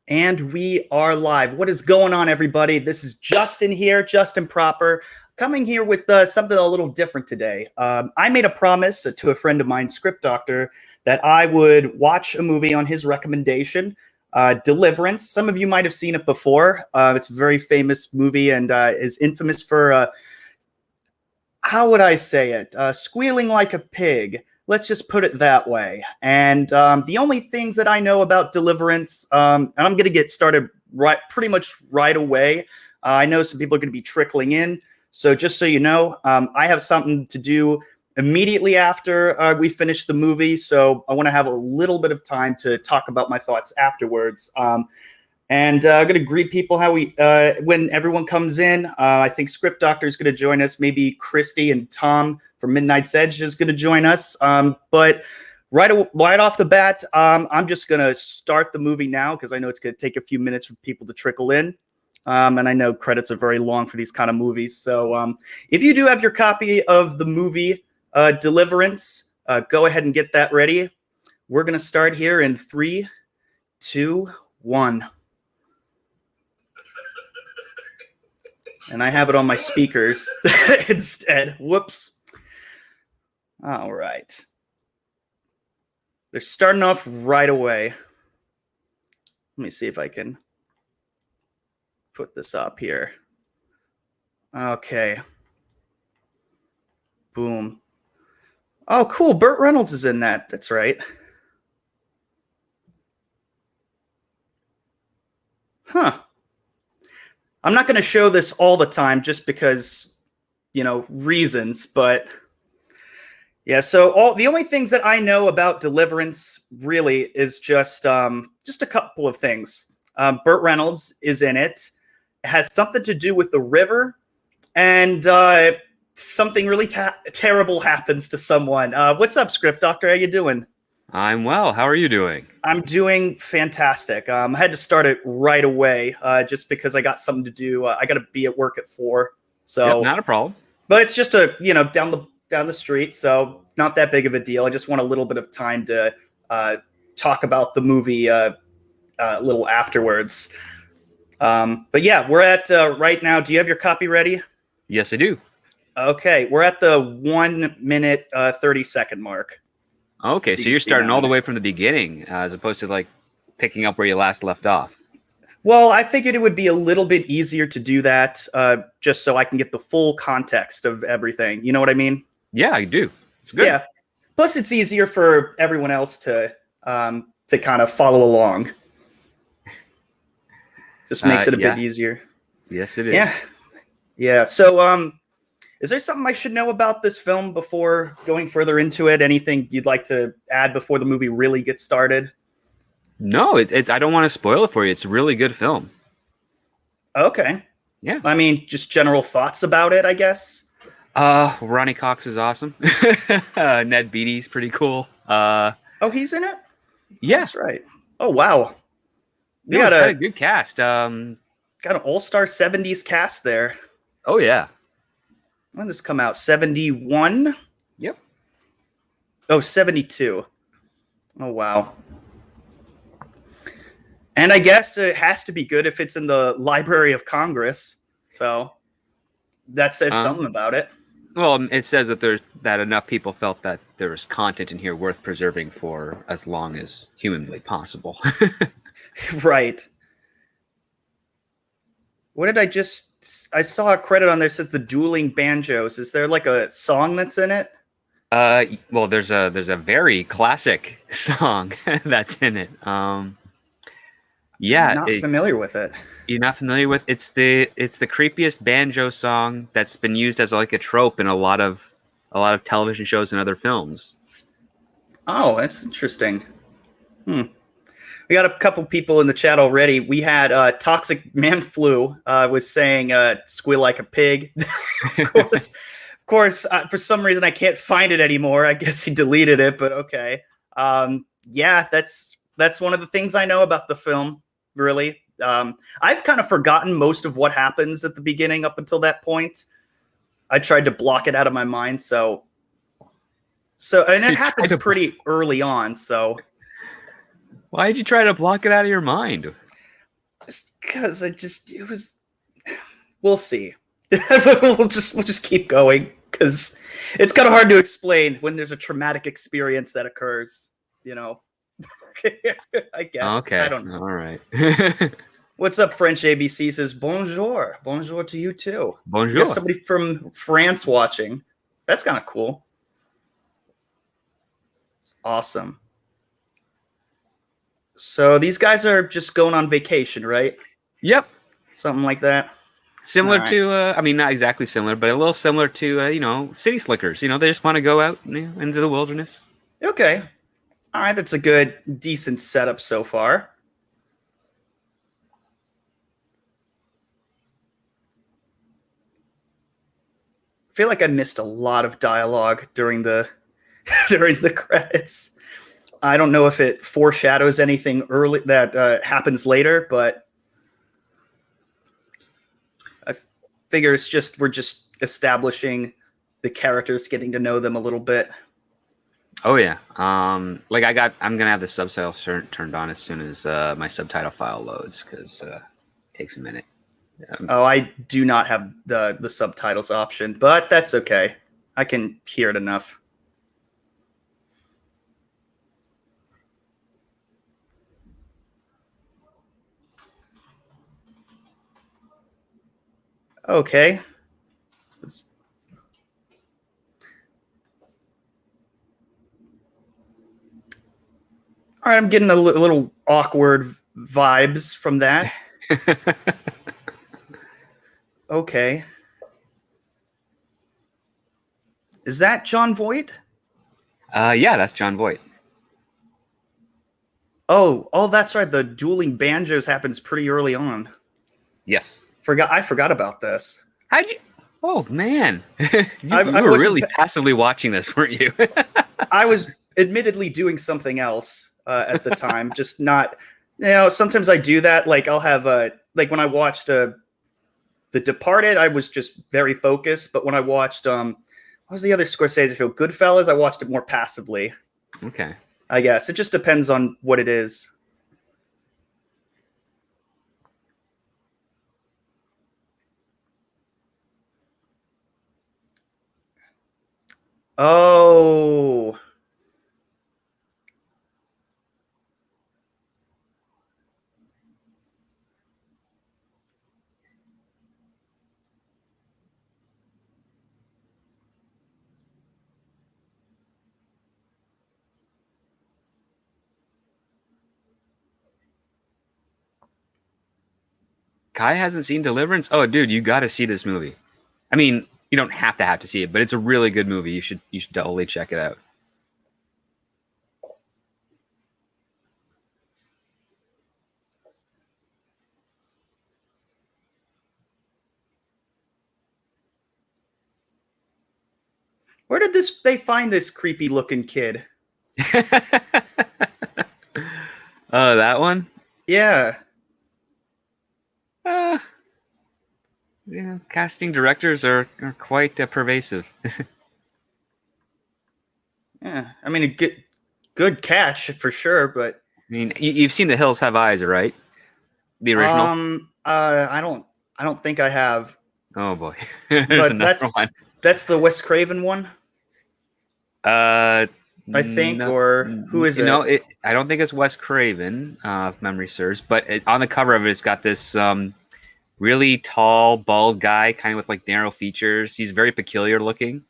And we are live. What is going on, everybody? This is Justin here, Justin Proper, coming here with something a little different today. I made a promise to a friend of mine, Script Doctor, that I would watch a movie on his recommendation, Deliverance. Some of you might have seen it before. It's a very famous movie and is infamous for, how would I say it? Squealing like a pig. Let's just put it that way. And the only things that I know about Deliverance, and I'm going to get started pretty much right away. I know some people are going to be trickling in. So just so you know, I have something to do immediately after we finish the movie. So I want to have a little bit of time to talk about my thoughts afterwards. And I'm going to greet people when everyone comes in. I think Script Doctor is going to join us. Maybe Christy and Tom from Midnight's Edge is going to join us. But right off the bat, I'm just going to start the movie now because I know it's going to take a few minutes for people to trickle in. And I know credits are very long for these kind of movies. So if you do have your copy of the movie Deliverance, go ahead and get that ready. We're going to start here in 3, 2, 1. And I have it on my speakers instead. Whoops. All right. They're starting off right away. Let me see if I can put this up here. Okay. Boom. Oh, cool. Burt Reynolds is in that. That's right. Huh. I'm not going to show this all the time just because, reasons, but yeah, so the only things that I know about Deliverance really is just a couple of things. Burt Reynolds is in it. It has something to do with the river, and something really terrible happens to someone. What's up, Script Doctor? How you doing? I'm well. How are you doing? I'm doing fantastic. I had to start it right away just because I got something to do. I got to be at work at 4. So yep, not a problem. But it's just down the street, so not that big of a deal. I just want a little bit of time to talk about the movie a little afterwards. But yeah, we're at right now. Do you have your copy ready? Yes, I do. Okay, we're at the 1 minute 30-second mark. Okay, so you're starting all the way from the beginning as opposed to like picking up where you last left off. Well, I figured it would be a little bit easier to do that just so I can get the full context of everything. You know what I mean? Yeah, I do. It's good. Yeah. Plus, it's easier for everyone else to kind of follow along. Just makes it a bit easier. Yes, it is. Yeah. Yeah. So, is there something I should know about this film before going further into it? Anything you'd like to add before the movie really gets started? No, it's. I don't want to spoil it for you. It's a really good film. Okay. Yeah. I mean, just general thoughts about it, I guess. Ronnie Cox is awesome. Ned Beatty's pretty cool. Oh, he's in it? Yeah. That's right. Oh, wow. We got a good cast. Got an all-star 70s cast there. Oh, yeah. When did this come out? 71? Yep. Oh, 72. Oh, wow. And I guess it has to be good if it's in the Library of Congress. So that says something about it. Well, it says that enough people felt that there was content in here worth preserving for as long as humanly possible. Right. What did I saw a credit on there that says the Dueling Banjos. Is there like a song that's in it? Well, there's a very classic song that's in it. Yeah, I'm not familiar with it. You're not familiar with it's the creepiest banjo song that's been used as like a trope in a lot of television shows and other films. Oh, that's interesting. We got a couple people in the chat already. We had Toxic Man Flu was saying squeal like a pig. Of course, for some reason I can't find it anymore. I guess he deleted it, but okay. Yeah, that's one of the things I know about the film, really. I've kind of forgotten most of what happens at the beginning up until that point. I tried to block it out of my mind, and it happens pretty early on, so. Why did you try to block it out of your mind? because it was. We'll see. we'll just keep going because it's kind of hard to explain when there's a traumatic experience that occurs. You know, I guess I Okay. don't know. All right. What's up, French ABC says bonjour. Bonjour to you too. We got Bonjour. somebody from France watching. That's kind of cool. It's awesome. So these guys are just going on vacation, right? Yep. Something like that. Similar All right. to, I mean, not exactly similar, but a little similar to, city slickers. They just want to go out into the wilderness. Okay. All right. That's a good, decent setup so far. I feel like I missed a lot of dialogue during the during the credits. I don't know if it foreshadows anything early that happens later, but I figure we're just establishing the characters, getting to know them a little bit. Oh yeah. I'm gonna have the subtitles turned on as soon as my subtitle file loads because it takes a minute. Oh, I do not have the subtitles option, but that's okay. I can hear it enough. Okay. All right, I'm getting a little awkward vibes from that. Okay. Is that John Voight? Yeah, that's John Voight. Oh, that's right. The dueling banjos happens pretty early on. Yes. I forgot about this. How'd you? Oh man, you I were wasn't. really passively watching this, weren't you? I was admittedly doing something else at the time, just not. Sometimes I do that. Like I'll have like when I watched The Departed, I was just very focused. But when I watched what was the other Scorsese film, Goodfellas, I watched it more passively. Okay. I guess it just depends on what it is. Oh. Kai hasn't seen Deliverance. Oh, dude, you got to see this movie. I mean, you don't have to see it, but it's a really good movie. You should totally check it out. Where did they find this creepy looking kid? Oh, that one? Yeah. Uh, yeah, casting directors are quite pervasive. Yeah. I mean, a good catch for sure, but I mean, you've seen The Hills Have Eyes, right? The original. I don't think I have. Oh boy, there's But another one. that's the Wes Craven one, Uh, I think, no, or who is it? No, I don't think it's Wes Craven, if memory serves. But on the cover of it, it's got this really tall, bald guy, kind of with like narrow features. He's very peculiar looking.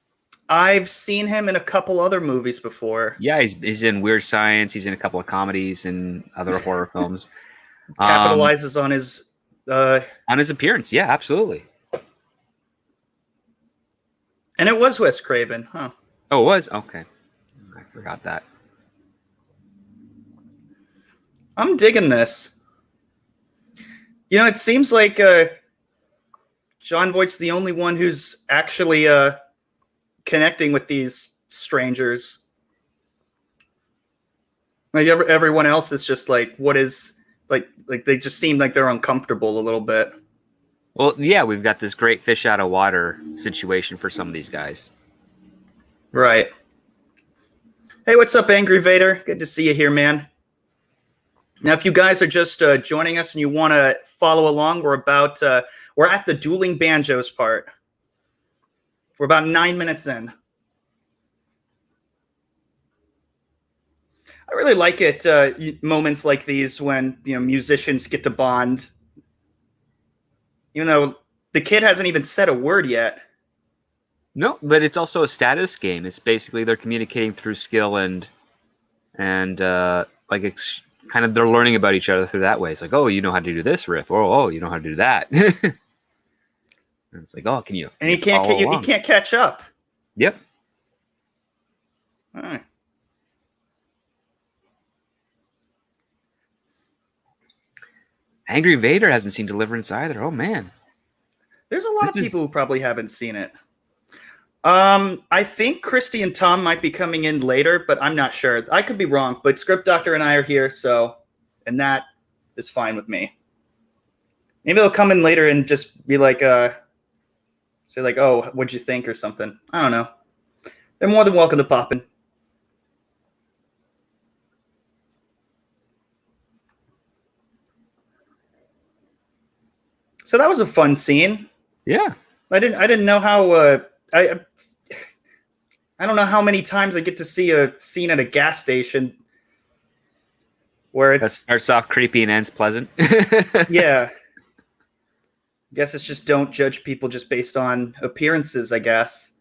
I've seen him in a couple other movies before. Yeah, he's in Weird Science. He's in a couple of comedies and other horror films. Capitalizes on his appearance. Yeah, absolutely. and it was Wes Craven, huh? Oh, it was? Okay. I forgot that. I'm digging this. It seems like John Voight's the only one who's actually connecting with these strangers. Like everyone else is just like, what is like they just seem like they're uncomfortable a little bit. Well, yeah, we've got this great fish out of water situation for some of these guys. Right. Hey, what's up, Angry Vader? Good to see you here, man. Now, if you guys are just joining us and you want to follow along, we're at the dueling banjos part. We're about 9 minutes in. I really like it, moments like these when musicians get to bond, even though the kid hasn't even said a word yet. No, but it's also a status game. It's basically they're communicating through skill and like it's kind of they're learning about each other through that way. It's like, oh, you know how to do this riff, or oh, you know how to do that. And it's like, oh, can you And he can't catch up. Yep. All right. Angry Vader hasn't seen Deliverance either. Oh man. There's a lot of people who probably haven't seen it. I think Christy and Tom might be coming in later, but I'm not sure. I could be wrong, but Script Doctor and I are here, and that is fine with me. Maybe they'll come in later and just be like, say like, oh, what'd you think or something. I don't know. They're more than welcome to pop in. So that was a fun scene. Yeah. I didn't know how I don't know how many times I get to see a scene at a gas station where it starts off creepy and ends pleasant. Yeah. I guess it's just don't judge people just based on appearances, I guess.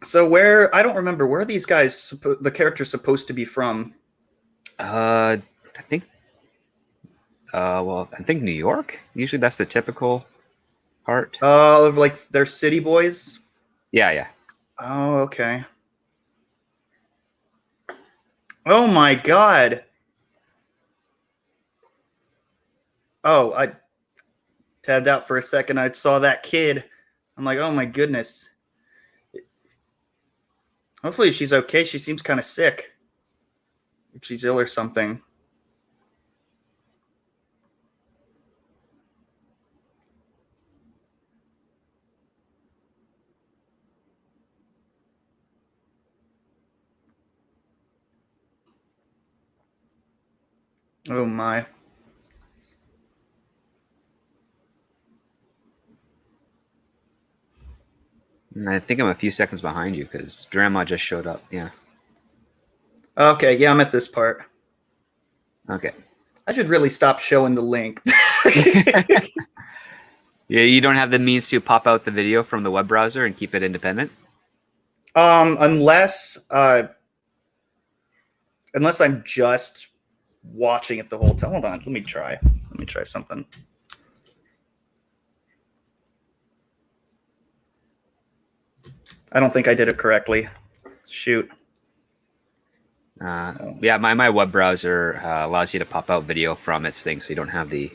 So I don't remember, where are these guys, the characters, supposed to be from? I think I think New York. Usually that's the typical part. Like they're city boys? Yeah. Oh, okay. Oh my God. Oh, I tabbed out for a second. I saw that kid. I'm like, oh my goodness. Hopefully she's okay. She seems kind of sick. If she's ill or something. Oh my. I think I'm a few seconds behind you because Grandma just showed up. Yeah. Okay, yeah, I'm at this part. Okay. I should really stop showing the link. Yeah, you don't have the means to pop out the video from the web browser and keep it independent? Unless I'm just watching it the whole time. Hold on, let me try something. I don't think I did it correctly. Shoot. Yeah, my web browser allows you to pop out video from its thing, so you don't have the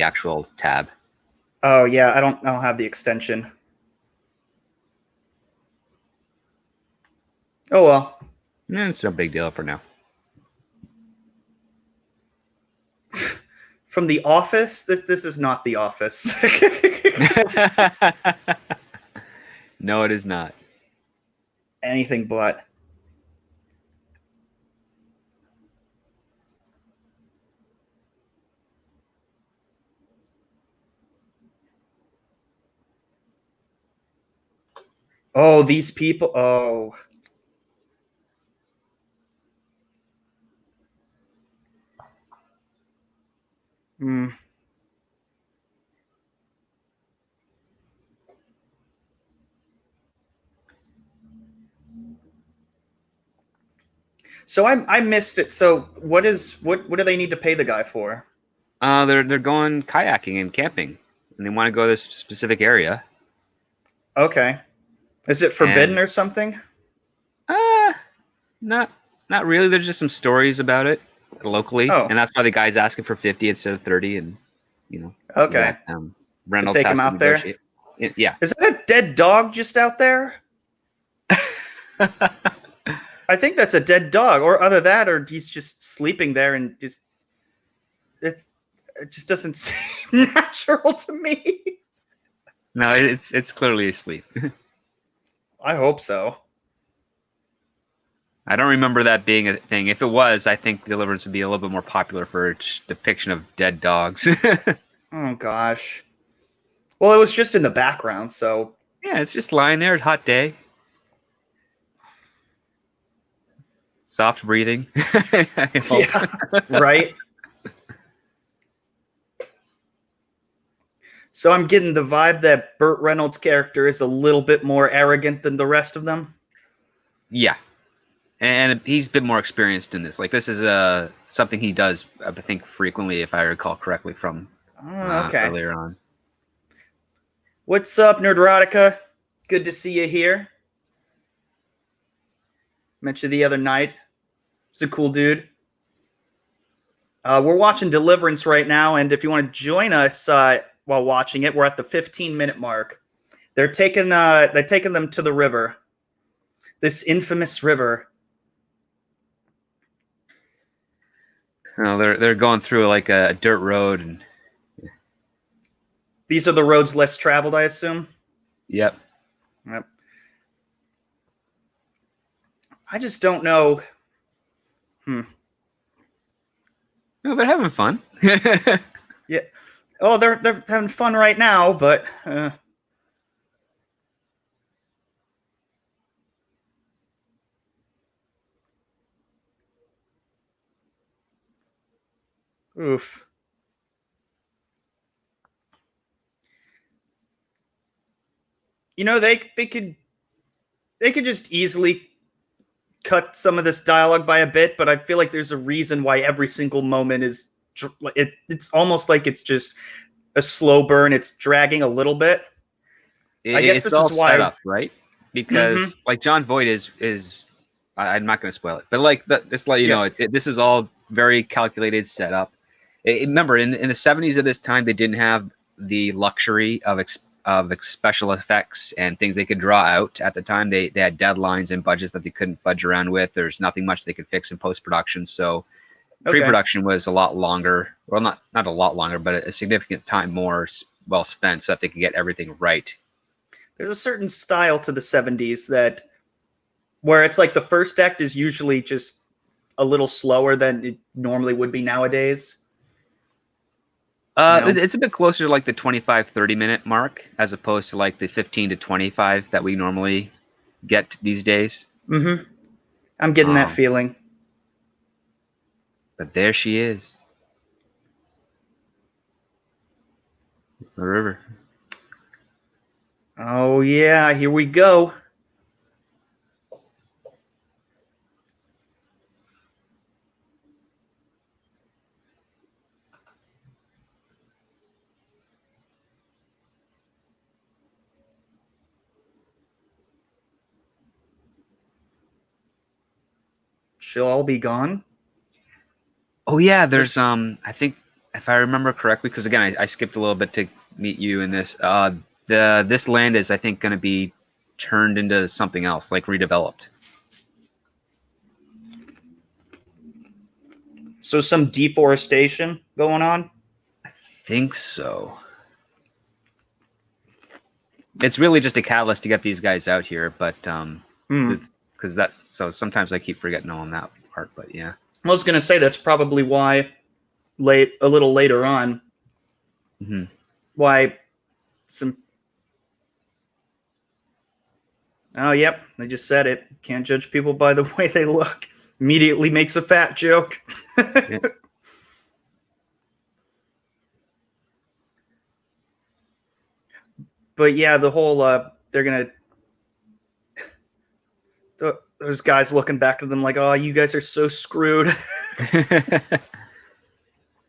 actual tab. Oh yeah, I don't have the extension. Oh well. Yeah, it's no big deal for now. From The Office? This is not The Office. No, it is not. Anything but. Oh, these people. Oh. Hmm. So I missed it. So what do they need to pay the guy for? They're going kayaking and camping, and they want to go to this specific area. Okay. Is it forbidden or something? Not really. There's just some stories about it locally, and that's why the guy's asking for 50 instead of 30, and okay. Reynolds to take him out there. Yeah. Is that a dead dog just out there? I think that's a dead dog, or either that, or he's just sleeping there, and it just doesn't seem natural to me. No, it's clearly asleep. I hope so. I don't remember that being a thing. If it was, I think Deliverance would be a little bit more popular for its depiction of dead dogs. Oh gosh. Well, it was just in the background, so Yeah, it's just lying there, hot day, soft breathing. I hope. yeah, right. So I'm getting the vibe that Burt Reynolds' character is a little bit more arrogant than the rest of them. Yeah, and he's a bit more experienced in this. Like this is something he does, I think, frequently, if I recall correctly from Oh, okay. earlier on. What's up, Nerderotica? Good to see you here. Met you the other night. He's a cool dude. We're watching Deliverance right now, and if you want to join us while watching it, we're at the 15-minute mark. They're taking them to the river, this infamous river. Oh, they're going through like a dirt road, and These are the roads less traveled, I assume. yep. Yep. I just don't know. No, they're having fun. Yeah. Oh, they're having fun right now, but oof. You know, they could just easily cut some of this dialogue by a bit, but I feel like there's a reason why every single moment is it's almost like it's just a slow burn. It's dragging a little bit. I guess It's this all is why. set up, right? Because like John Voight is I'm not going to spoil it, but like just to let you know, this is all very calculated, set up. Remember, in the 70s of this time, they didn't have the luxury of special effects and things they could draw out at the time. They had deadlines and budgets that they couldn't fudge around with. There's nothing much they could fix in post-production, so pre-production was a lot longer. Well, not a lot longer, but a significant time more well spent so that they could get everything right. There's a certain style to the 70s that where it's like the first act is usually just a little slower than it normally would be nowadays. It's a bit closer to like the 25-30 minute mark as opposed to like the 15 to 25 that we normally get these days. I'm getting that feeling. But there she is. The river. Oh yeah, here we go. She'll all be gone. Oh yeah, there's I think if I remember correctly, because again I skipped a little bit to meet you in this. This land is I think going to be turned into something else, like redeveloped. So some deforestation going on? I think so. It's really just a catalyst to get these guys out here, but because that's so sometimes I keep forgetting on that part, but yeah. I was gonna say that's probably why a little later on, why some. Oh, yep, they just said it. Can't judge people by the way they look. Immediately makes a fat joke. Yeah. But yeah, the whole they're gonna. Those guys looking back at them like, oh, you guys are so screwed.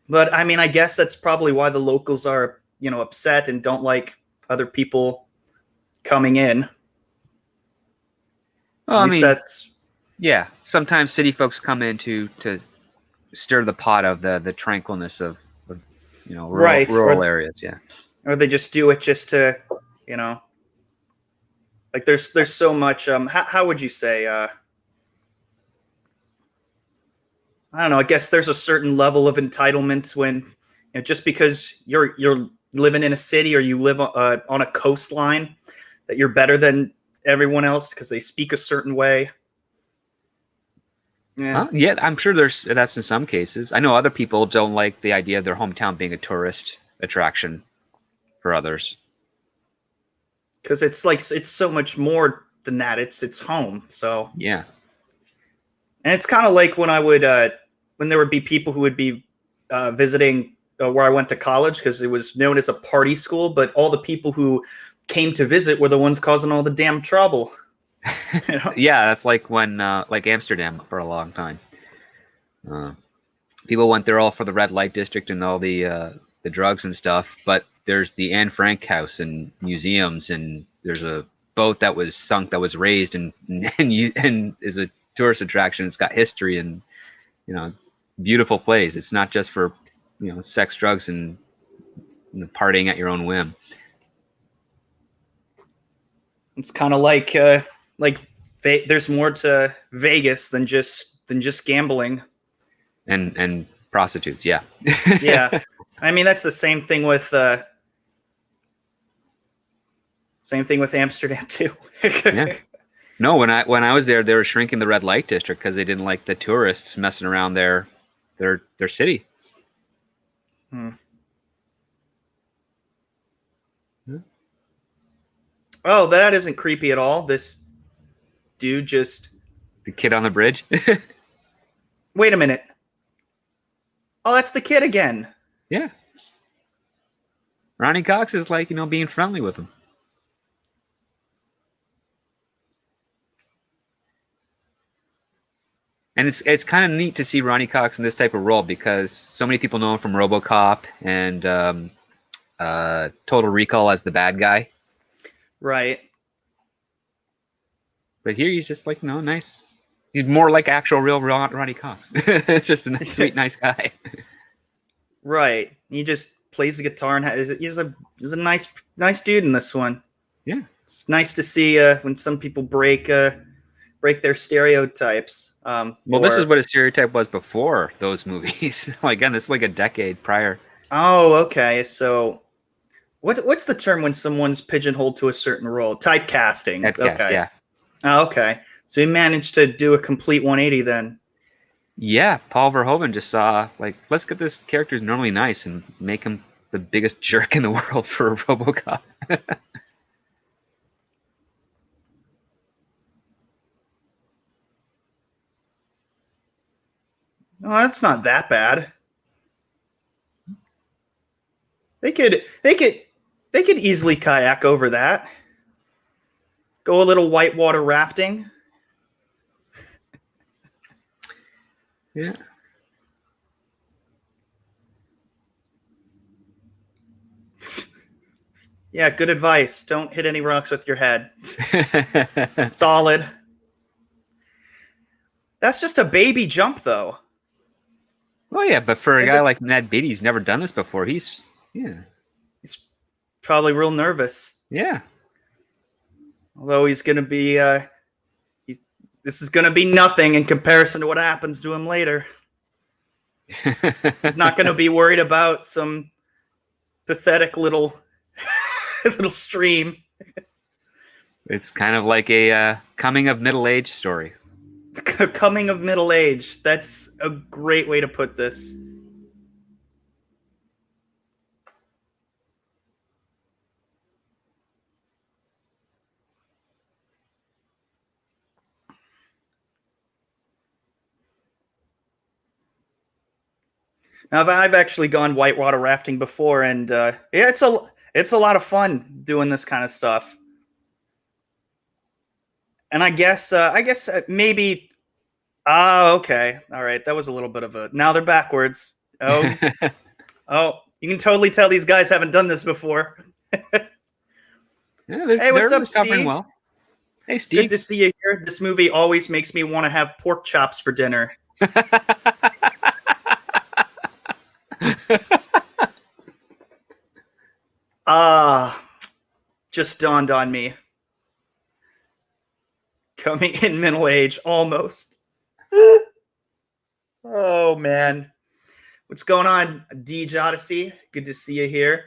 But I mean, I guess that's probably why the locals are, upset and don't like other people coming in. Well, I mean, that's yeah. Sometimes city folks come in to stir the pot of the tranquilness of rural areas. Yeah. Or they just do it just to, like there's so much. How would you say? I don't know. I guess there's a certain level of entitlement when, just because you're living in a city or you live on a coastline, that you're better than everyone else because they speak a certain way. Yeah. Yeah, I'm sure that's in some cases. I know other people don't like the idea of their hometown being a tourist attraction for others. Because it's like it's so much more than that. It's home. So Yeah. and it's kind of like when I would when there would be people who would be visiting where I went to college because it was known as a party school, but all the people who came to visit were the ones causing all the damn trouble. You know? Yeah, that's like when like Amsterdam for a long time. Uh, People went there all for the red light district and all the drugs and stuff, but there's the Anne Frank house and museums, and there's a boat that was sunk that was raised and is a tourist attraction. It's got history, and it's a beautiful place. It's not just for sex, drugs, and partying at your own whim. It's kind of like there's more to Vegas than just gambling. And prostitutes, yeah. Yeah, I mean that's the same thing with Amsterdam too. Yeah. No, when I was there, they were shrinking the red light district because they didn't like the tourists messing around their city. Hmm. Oh, that isn't creepy at all. This dude just... The kid on the bridge. Wait a minute. Oh, that's the kid again. Yeah. Ronnie Cox is like, being friendly with him. And it's kind of neat to see Ronnie Cox in this type of role because so many people know him from RoboCop and Total Recall as the bad guy. Right. But here he's just like, nice. He's more like actual real Ronnie Cox. Just a sweet, nice guy. Right. He just plays the guitar and he's a nice dude in this one. Yeah. It's nice to see when some people break their stereotypes. Well, this is what a stereotype was before those movies. Again, it's like a decade prior. Oh, okay. So what's the term when someone's pigeonholed to a certain role? Typecasting. Typecast, okay. Yeah. Oh, okay. So he managed to do a complete 180 then. Yeah, Paul Verhoeven just saw, let's get this character who's normally nice and make him the biggest jerk in the world for RoboCop. Oh, that's not that bad. They could easily kayak over that. Go a little whitewater rafting. Yeah. Yeah, good advice. Don't hit any rocks with your head. Solid. That's just a baby jump, though. Well, yeah, but for a guy like Ned Beatty, he's never done this before. He's probably real nervous. Yeah. Although he's going to be, this is going to be nothing in comparison to what happens to him later. He's not going to be worried about some pathetic little stream. It's kind of like a coming of middle age story. Coming of middle age. That's a great way to put this. Now, I've actually gone whitewater rafting before, and yeah, it's a lot of fun doing this kind of stuff. And I guess maybe. Okay, all right. That was a little bit of a. Now they're backwards. Oh, oh, you can totally tell these guys haven't done this before. Yeah, hey, what's up, Steve? Well. Hey, Steve. Good to see you here. This movie always makes me want to have pork chops for dinner. Just dawned on me. Coming in middle age, almost. Oh, man. What's going on, Deej Odyssey? Good to see you here.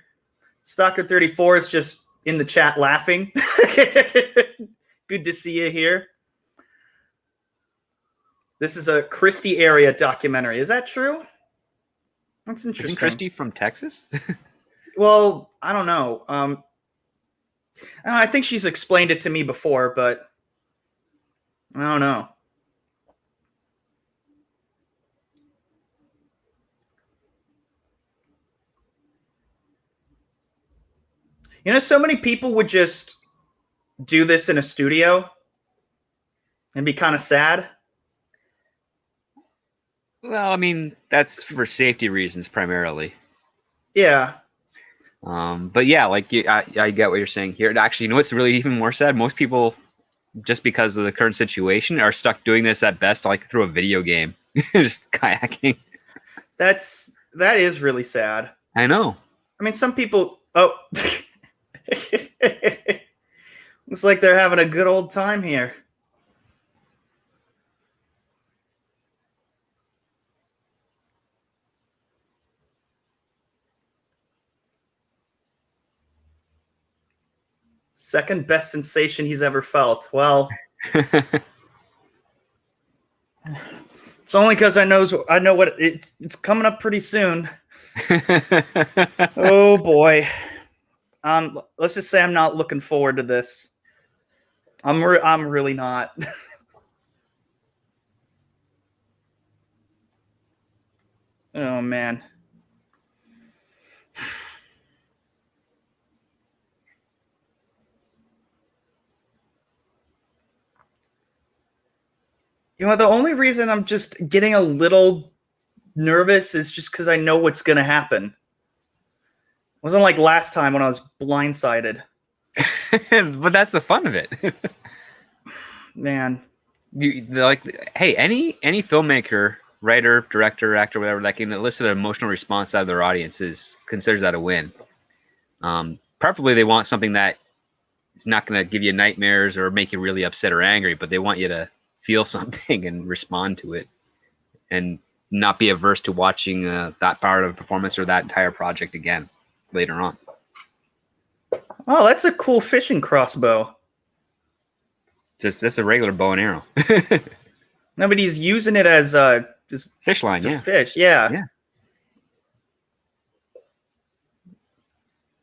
Stalker34 is just in the chat laughing. Good to see you here. This is a Christie area documentary. Is that true? That's interesting. Isn't Christie from Texas? Well, I don't know. I think she's explained it to me before, but I don't know. You know, so many people would just do this in a studio and be kind of sad. Well, I mean, that's for safety reasons primarily. Yeah. But yeah, like I get what you're saying here. Actually, you know what's really even more sad? Most people, just because of the current situation, are stuck doing this at best, like through a video game, just kayaking. That is really sad. I know. I mean, some people. Oh, looks like they're having a good old time here. Second best sensation he's ever felt. Well, it's only because I know what it's coming up pretty soon. Oh boy. Let's just say I'm not looking forward to this. I'm really not. Oh man. You know, the only reason I'm just getting a little nervous is just because I know what's going to happen. It wasn't like last time when I was blindsided. But that's the fun of it. Man. Hey, any filmmaker, writer, director, actor, whatever, that can elicit an emotional response out of their audience considers that a win. Preferably they want something that is not going to give you nightmares or make you really upset or angry, but they want you to feel something and respond to it and not be averse to watching that part of a performance or that entire project again later on. Oh, that's a cool fishing crossbow. It's just a regular bow and arrow. Nobody's using it as this fish line, yeah. Fish, yeah. Yeah.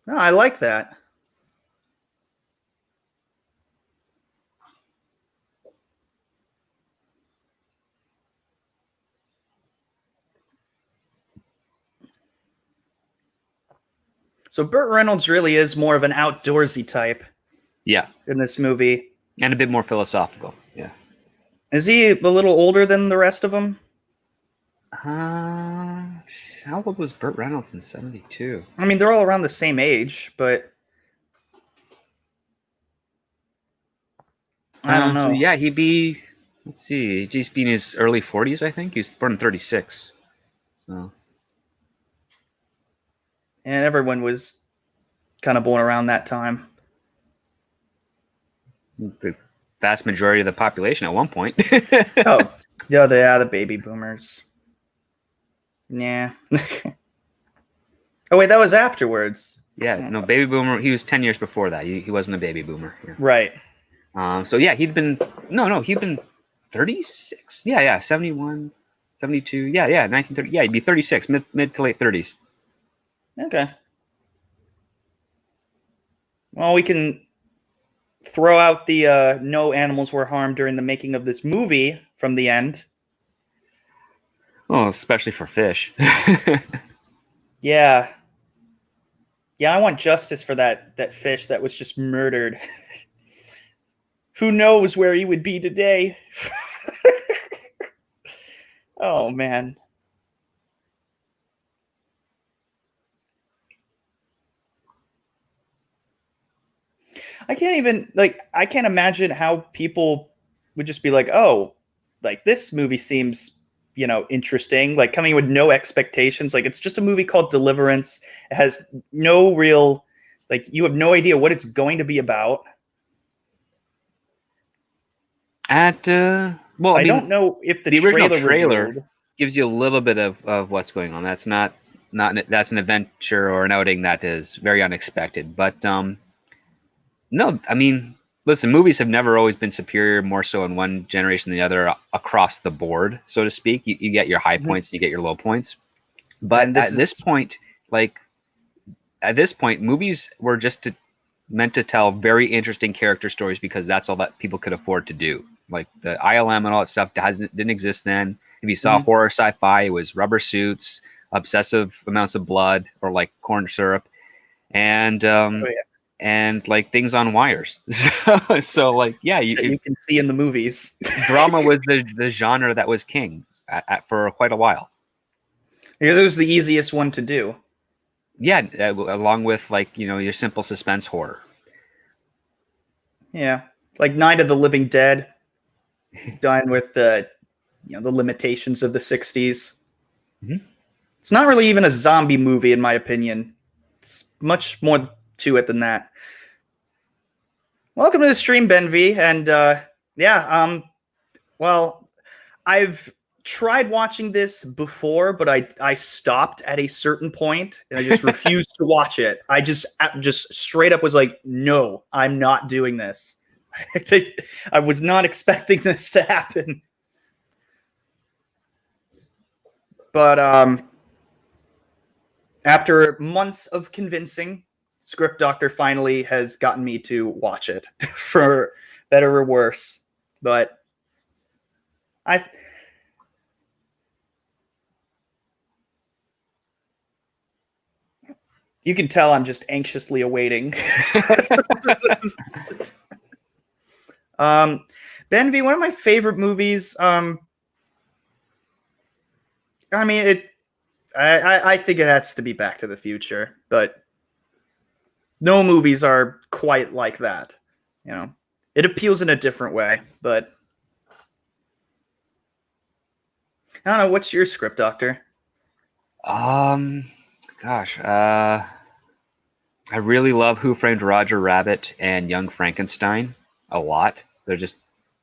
No, I like that. So Burt Reynolds really is more of an outdoorsy type. Yeah. In this movie. And a bit more philosophical. Yeah. Is he a little older than the rest of them? How old was Burt Reynolds in 72? I mean, they're all around the same age, but I don't know. So yeah, he'd be, let's see, he'd be in his early 40s, I think. He was born in 36. So. And everyone was kind of born around that time. The vast majority of the population at one point. Oh, yeah, the baby boomers. Yeah. Oh, wait, that was afterwards. Yeah, no, baby boomer, he was 10 years before that. He wasn't a baby boomer. Yeah. Right. So yeah, he'd been 36. Yeah, 71, 72. Yeah, 1930. Yeah, he'd be 36, mid to late 30s. Okay. Well, we can throw out the no animals were harmed during the making of this movie from the end. Oh, especially for fish. Yeah. Yeah, I want justice for that fish that was just murdered. Who knows where he would be today? Oh, man. I can't imagine how people would just be like, oh, like this movie seems, interesting, like coming with no expectations. Like it's just a movie called Deliverance. It has no real, you have no idea what it's going to be about. I don't know if the original trailer gives you a little bit of what's going on. That's not that's an adventure or an outing that is very unexpected. But no, I mean, listen, movies have never always been superior, more so in one generation than the other across the board, so to speak. You get your high points, you get your low points. But And this is at this point, movies were just meant to tell very interesting character stories because that's all that people could afford to do. Like the ILM and all that stuff didn't exist then. If you saw horror sci-fi, it was rubber suits, obsessive amounts of blood, or like corn syrup, and and like things on wires. So like, yeah, you can see in the movies. drama was the genre that was king for quite a while. Because it was the easiest one to do. Yeah, along with like, your simple suspense horror. Yeah, like Night of the Living Dead, done with the limitations of the 60s. It's not really even a zombie movie, in my opinion. It's much more to it than that. Welcome to the stream, Ben V. And well, I've tried watching this before, but I stopped at a certain point and I just refused to watch it. I just straight up was like, no, I'm not doing this. I was not expecting this to happen. But after months of convincing, Script Doctor finally has gotten me to watch it, for better or worse. But you can tell I'm just anxiously awaiting. Ben V, one of my favorite movies. I mean, I think it has to be Back to the Future, but no movies are quite like that. It appeals in a different way, but I don't know. What's your Script Doctor? Gosh, I really love Who Framed Roger Rabbit and Young Frankenstein a lot. They're just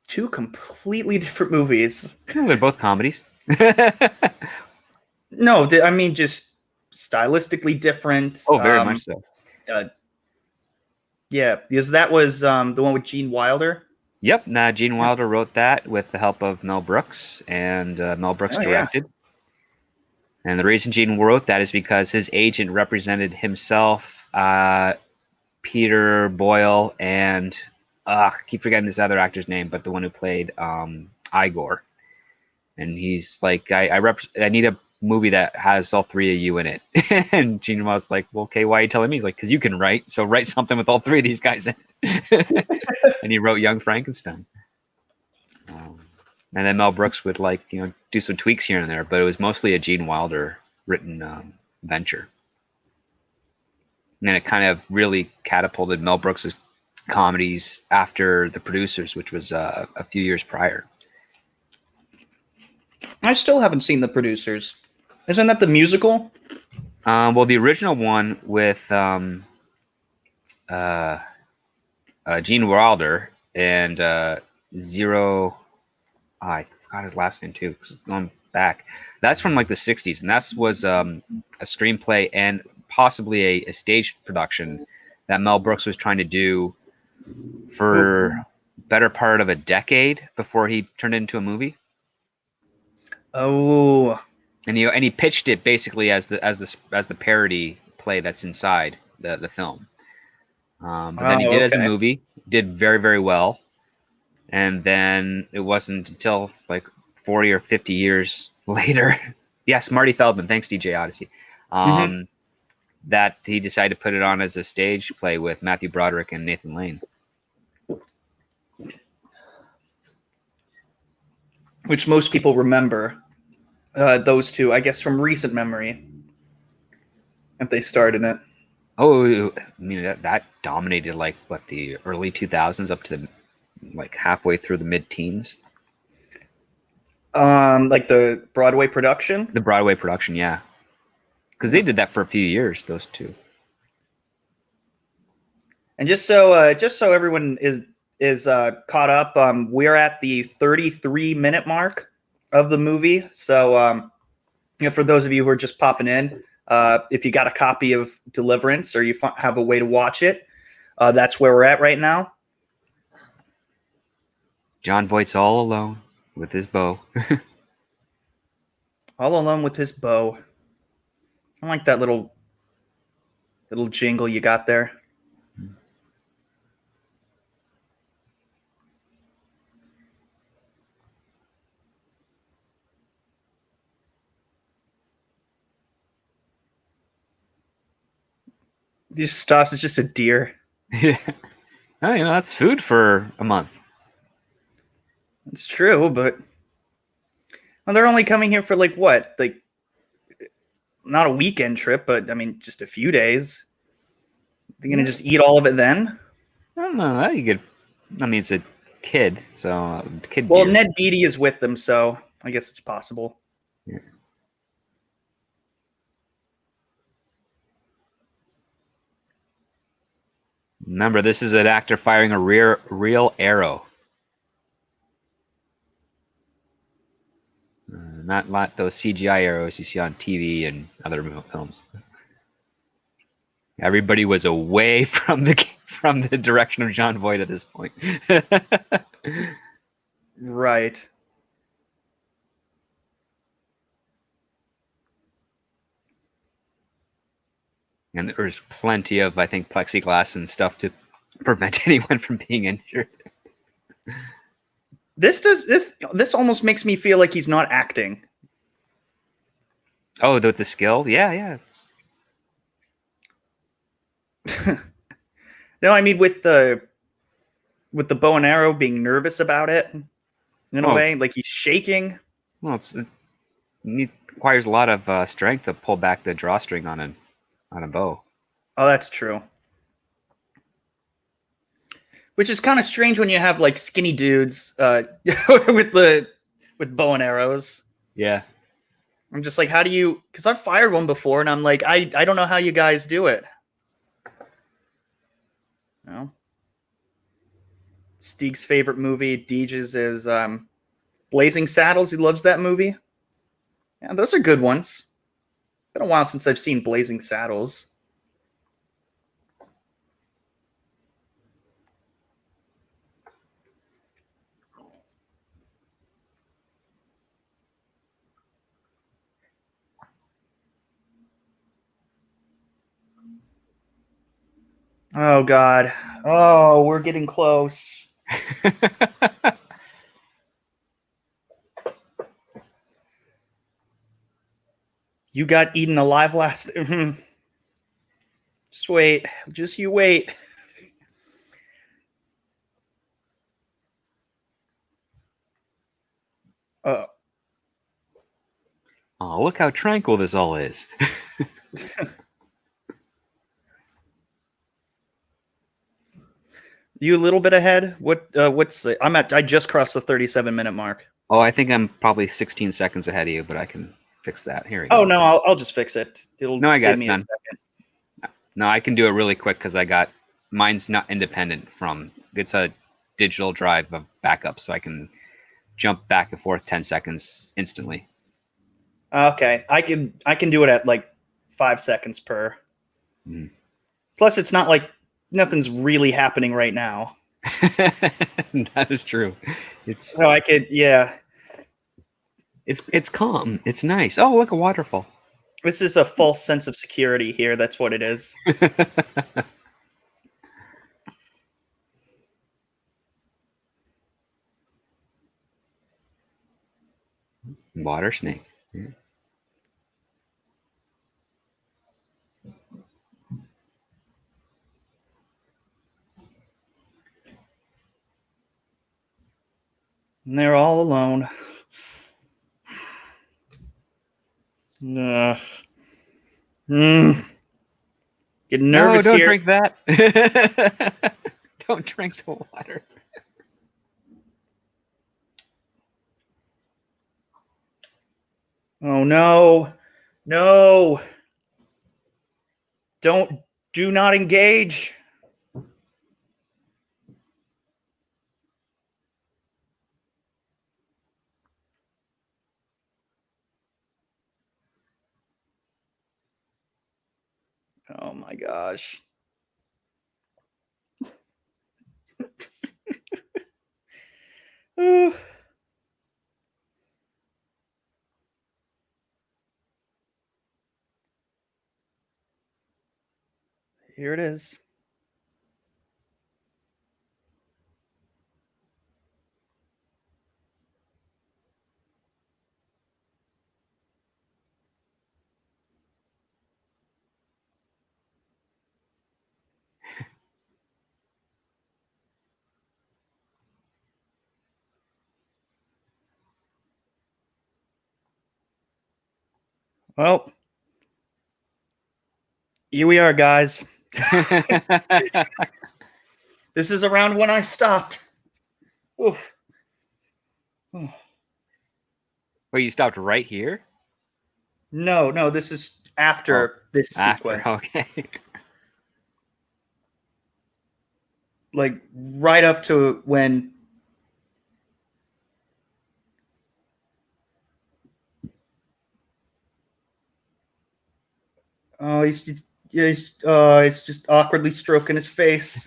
two completely different movies. They're both comedies. No, I mean just stylistically different. Oh, very much so. Yeah, because that was the one with Gene Wilder. Yep, Gene Wilder wrote that with the help of Mel Brooks, and Mel Brooks directed. Yeah. And the reason Gene wrote that is because his agent represented himself, Peter Boyle, and I keep forgetting this other actor's name, but the one who played Igor. And he's like, I need a movie that has all three of you in it. And Gene was like, well, okay, why are you telling me? He's like, because you can write, so write something with all three of these guys in it. And he wrote Young Frankenstein. And then Mel Brooks would do some tweaks here and there, but it was mostly a Gene Wilder written venture. And then it kind of really catapulted Mel Brooks's comedies after The Producers, which was a few years prior. I still haven't seen The Producers. Isn't that the musical? Well, the original one with Gene Wilder and Zero. I forgot his last name too. Cause it's going back. That's from like the '60s, and that was a screenplay and possibly a stage production that Mel Brooks was trying to do for better part of a decade before he turned it into a movie. Oh. And he pitched it basically as the parody play that's inside the film. But then he did it as a movie, did very, very well. And then it wasn't until like 40 or 50 years later, yes, Marty Feldman, thanks DJ Odyssey, that he decided to put it on as a stage play with Matthew Broderick and Nathan Lane. Which most people remember. Those two, I guess, from recent memory, if they starred in it. Oh, I mean that dominated like the early 2000s up to like halfway through the mid-teens. Like the Broadway production. The Broadway production, yeah, because they did that for a few years. Those two. And just so everyone is caught up, we're at the 33-minute mark of the movie. So, for those of you who are just popping in, if you got a copy of Deliverance or you have a way to watch it, that's where we're at right now. John Voight's all alone with his bow. All alone with his bow. I like that little jingle you got there. He just stops. It's just a deer. Yeah. Oh, that's food for a month. It's true, but well, they're only coming here for like what? Like not a weekend trip, but I mean just a few days. They're gonna just eat all of it then? I don't know. You could. I mean, it's a kid, so kid Well, deer. Ned Beatty is with them, so I guess it's possible. Yeah. Remember, this is an actor firing a real arrow. Not those CGI arrows you see on TV and other films. Everybody was away from the direction of John Voight at this point. Right. And there's plenty of, I think, plexiglass and stuff to prevent anyone from being injured. This almost makes me feel like he's not acting. Oh, the skill? Yeah. No, I mean with the bow and arrow, being nervous about it in a way, like he's shaking. Well, it requires a lot of strength to pull back the drawstring on a bow. Oh, that's true. Which is kind of strange when you have like skinny dudes with bow and arrows. Yeah. I'm just like, how do you? Because I've fired one before, and I'm like, I don't know how you guys do it. No. Steeg's favorite movie, Deej's, is Blazing Saddles. He loves that movie. Yeah, those are good ones. Been a while since I've seen Blazing Saddles. Oh God. Oh, we're getting close. You got eaten alive last. Just wait. Just you wait. Oh. Oh, look how tranquil this all is. You a little bit ahead. I just crossed the 37-minute mark. Oh, I think I'm probably 16 seconds ahead of you, but I can fix that. Here we go. Oh no, I'll just fix it. It'll No, I got save it me done. a second. No, I can do it really quick because mine's not independent from. It's a digital drive of backup, so I can jump back and forth 10 seconds instantly. Okay, I can do it at like 5 seconds per. Mm. Plus, it's not like nothing's really happening right now. That is true. So I could, yeah. It's calm. It's nice. Oh, look, a waterfall. This is a false sense of security here. That's what it is. Water snake. Yeah. And they're all alone. Ugh. Getting nervous No, don't here. drink that. Don't drink the water. Oh no. No. Do not engage. Oh my gosh. Ooh. Here it is. Well, here we are, guys. This is around when I stopped. Oof. Wait, you stopped right here? No, this is after this sequence. Okay. Like right up to when he's just awkwardly stroking his face.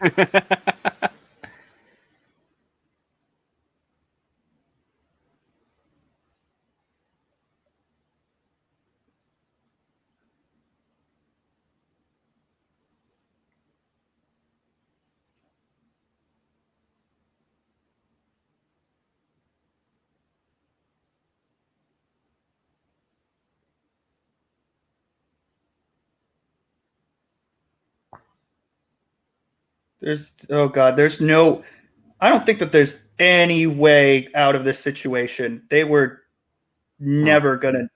There's no. I don't think that there's any way out of this situation. They were never gonna.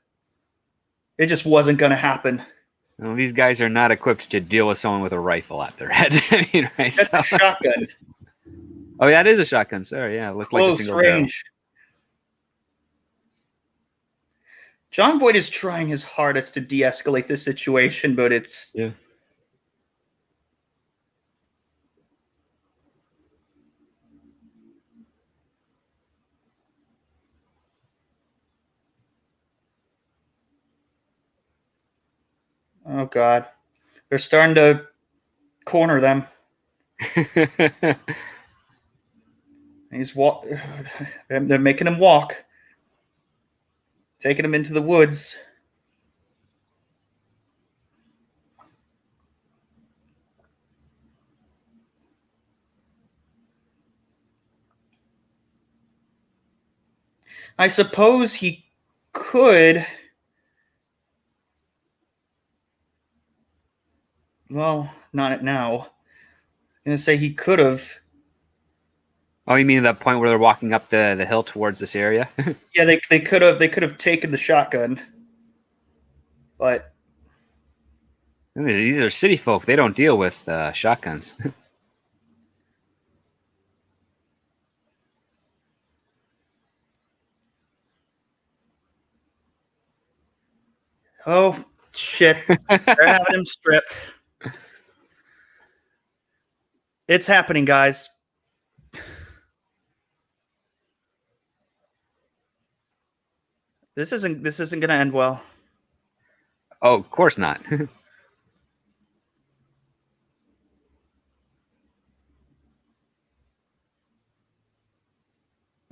It just wasn't gonna happen. Well, these guys are not equipped to deal with someone with a rifle at their head. I mean, right? That's a shotgun. Oh, that is a shotgun. Sorry, yeah, it looked like a Close single barrel. range. John Voight is trying his hardest to de-escalate this situation, but it's Yeah. oh god, they're starting to corner them. He's walk. They're making him walk, taking him into the woods. I suppose he could. Well, not now. I'm gonna say he could have. Oh, you mean at that point where they're walking up the hill towards this area? Yeah, they could have taken the shotgun, but I mean, these are city folk. They don't deal with shotguns. oh shit, they're having him strip. It's happening, guys. This isn't gonna end well. Oh, of course not.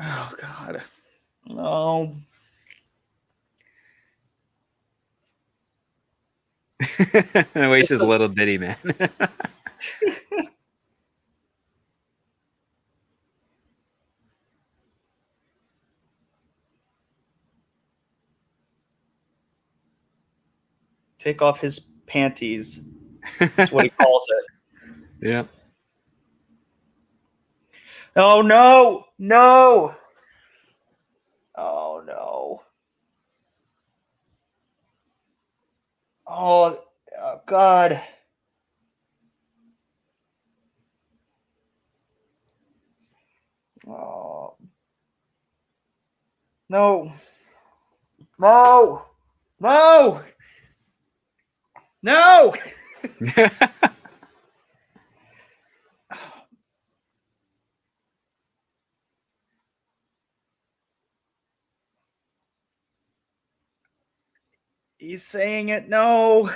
Oh god. No. The waist is a little bitty, man. Take off his panties. That's what he calls it. Yeah. Oh no! No! Oh no! Oh, God! Oh no! No! No! No! He's saying it. No.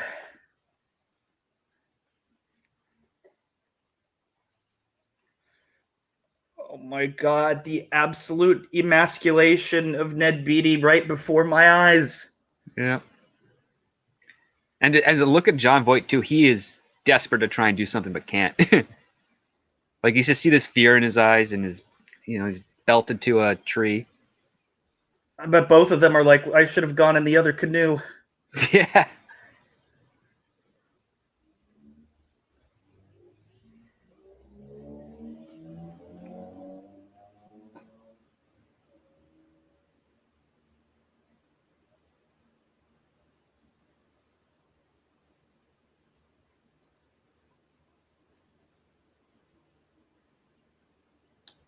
Oh my God, the absolute emasculation of Ned Beatty right before my eyes. Yeah. And to look at John Voight too, he is desperate to try and do something but can't. Like you just see this fear in his eyes, and he's belted to a tree. I bet both of them are like, I should have gone in the other canoe. Yeah.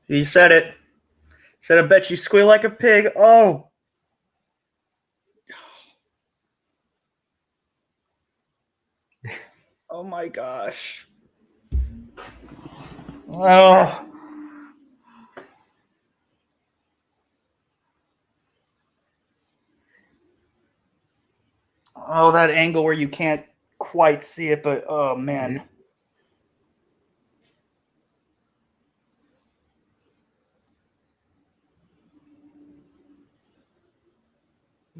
He said it. He said, I bet you squeal like a pig. Oh. Oh my gosh. Oh. Oh, that angle where you can't quite see it, but oh man.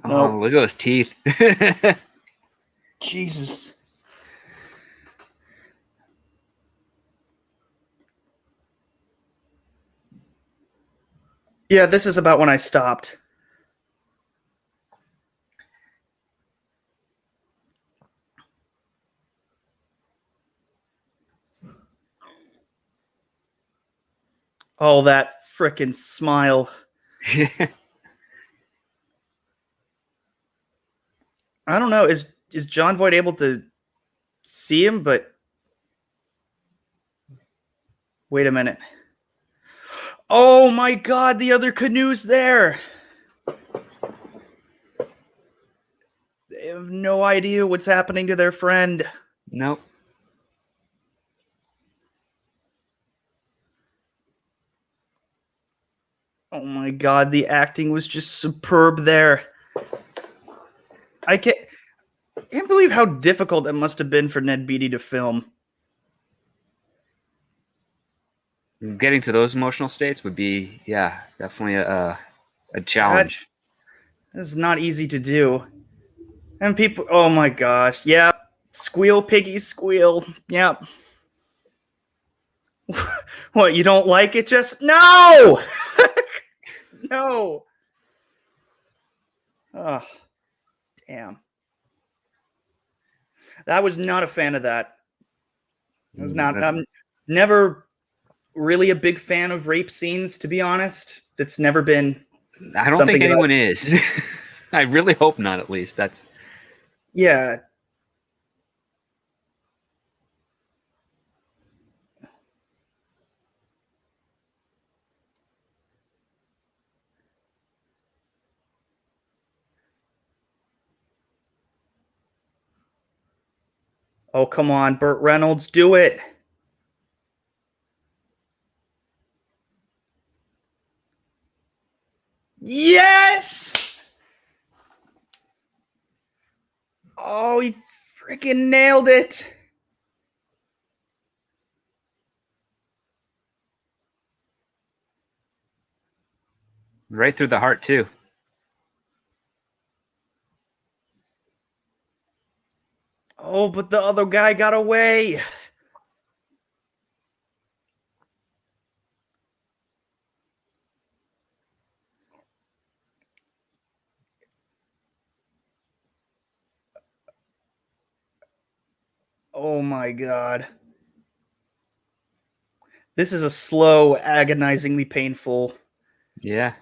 Oh, Nope. look at those teeth. Jesus. Yeah, this is about when I stopped. Oh, that frickin' smile. I don't know. Is John Voight able to see him? But wait a minute. Oh my God, the other canoe's there. They have no idea what's happening to their friend. Nope. Oh my God, the acting was just superb there. I can't believe how difficult it must have been for Ned Beatty to film. Getting to those emotional states would be, yeah, definitely a challenge. That's not easy to do. And people, oh my gosh, yeah, squeal, piggy, squeal, yeah. What, you don't like it? Just no, no. Oh, damn. I was not a fan of that. I was not. I'm never really a big fan of rape scenes, to be honest. That's never been. I don't Something think that anyone is. I really hope not, at least. That's. Yeah. Oh, come on, Burt Reynolds, do it. Yes! Oh, he freaking nailed it. Right through the heart, too. Oh, but the other guy got away. Oh my God. This is a slow, agonizingly painful. Yeah.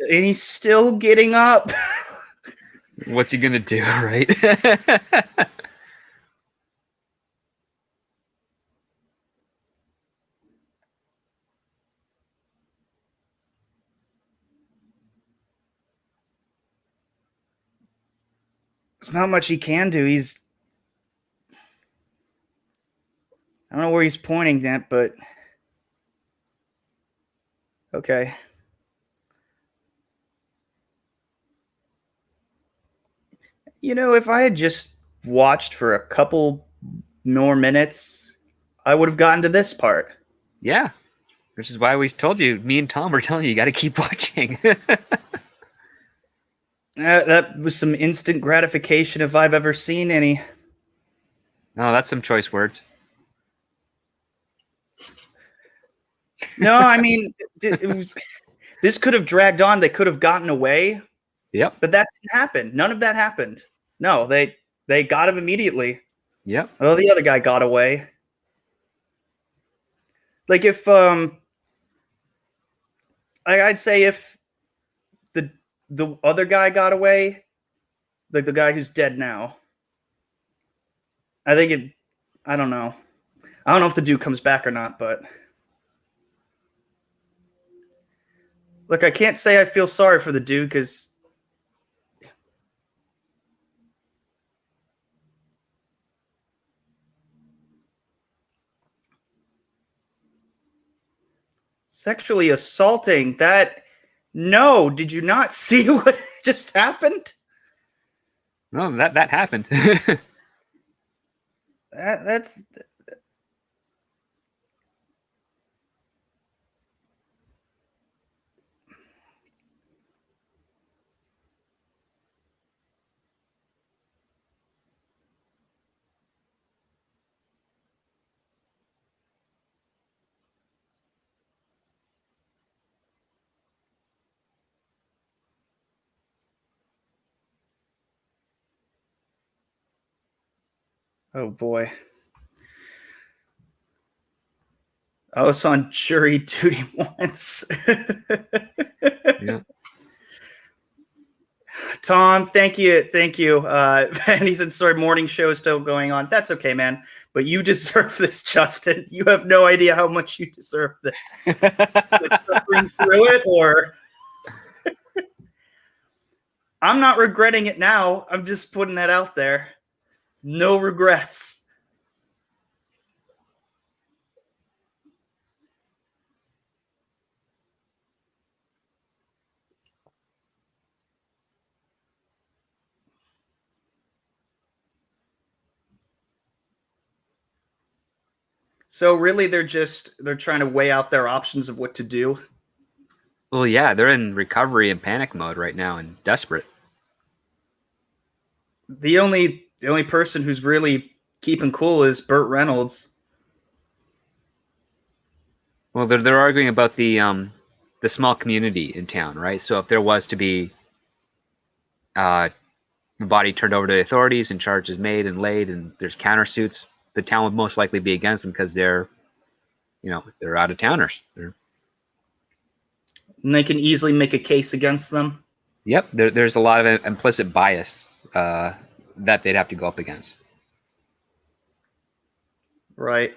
And he's still getting up. What's he gonna do, right? There's not much he can do. I don't know where he's pointing at, but okay. You know, if I had just watched for a couple more minutes, I would have gotten to this part. Yeah. Which is why we told you, me and Tom were telling you got to keep watching. That was some instant gratification if I've ever seen any. No, that's some choice words. No, I mean, this could have dragged on. They could have gotten away. Yep. But that didn't happen. None of that happened. No, they got him immediately. Yep. Oh, the other guy got away. Like if I'd say if the other guy got away, like the guy who's dead now, I think I don't know. I don't know if the dude comes back or not, but look, I can't say I feel sorry for the dude because sexually assaulting that. No, did you not see what just happened? No, that happened. That's oh boy. I was on jury duty once. Yeah. Tom, thank you. And he said, sorry, morning show is still going on. That's okay, man. But you deserve this, Justin. You have no idea how much you deserve this. Like suffering through it, or I'm not regretting it now. I'm just putting that out there. No regrets. So really, they're trying to weigh out their options of what to do. Well, yeah, they're in recovery and panic mode right now and desperate. The only person who's really keeping cool is Burt Reynolds. Well, they're arguing about the small community in town, right? So if there was to be the body turned over to the authorities and charges made and laid, and there's countersuits, the town would most likely be against them because they're out of towners. And they can easily make a case against them. Yep, there's a lot of implicit bias that they'd have to go up against. Right.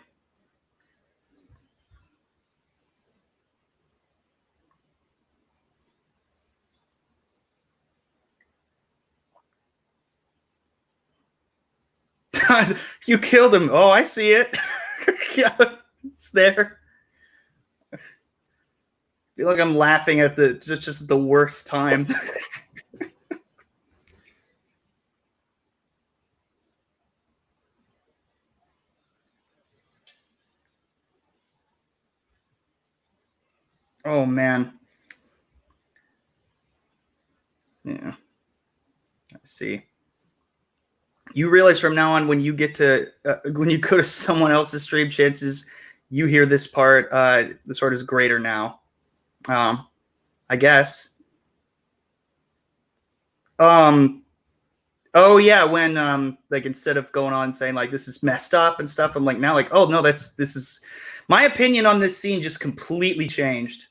You killed him. Oh, I see it. Yeah, it's there. I feel like I'm laughing at just the worst time. Oh man. Yeah. I see. You realize from now on when you get to when you go to someone else's stream, chances you hear this part. The sort is greater now. I guess. Oh yeah, when like instead of going on saying like this is messed up and stuff, I'm like now like, oh no, this is my opinion on this scene just completely changed.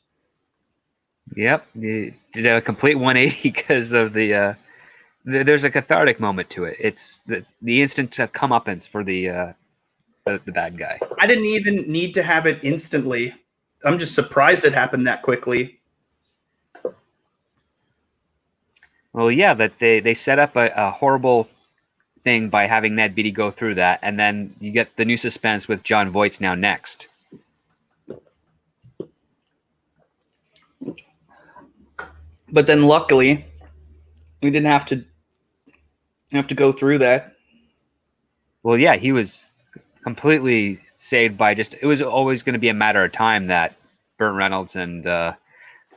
Yep, you did a complete 180 because of there's a cathartic moment to it. It's the instant comeuppance for the bad guy. I didn't even need to have it instantly. I'm just surprised it happened that quickly. Well, yeah, that they set up a horrible thing by having Ned Beatty go through that, and then you get the new suspense with John Voight's now next. But then luckily, we didn't have to go through that. Well, yeah, he was completely saved by it was always going to be a matter of time that Burt Reynolds and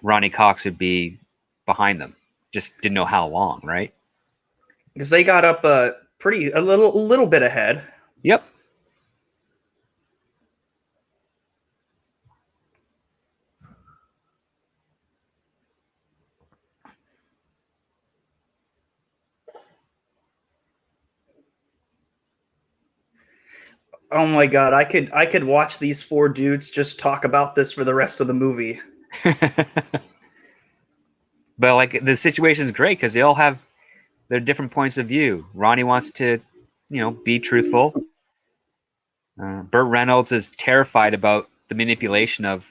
Ronnie Cox would be behind them. Just didn't know how long, right? Because they got up a little bit ahead. Yep. Oh my god, I could watch these four dudes just talk about this for the rest of the movie. But like the situation is great because they all have their different points of view. Ronnie wants to, be truthful. Burt Reynolds is terrified about the manipulation of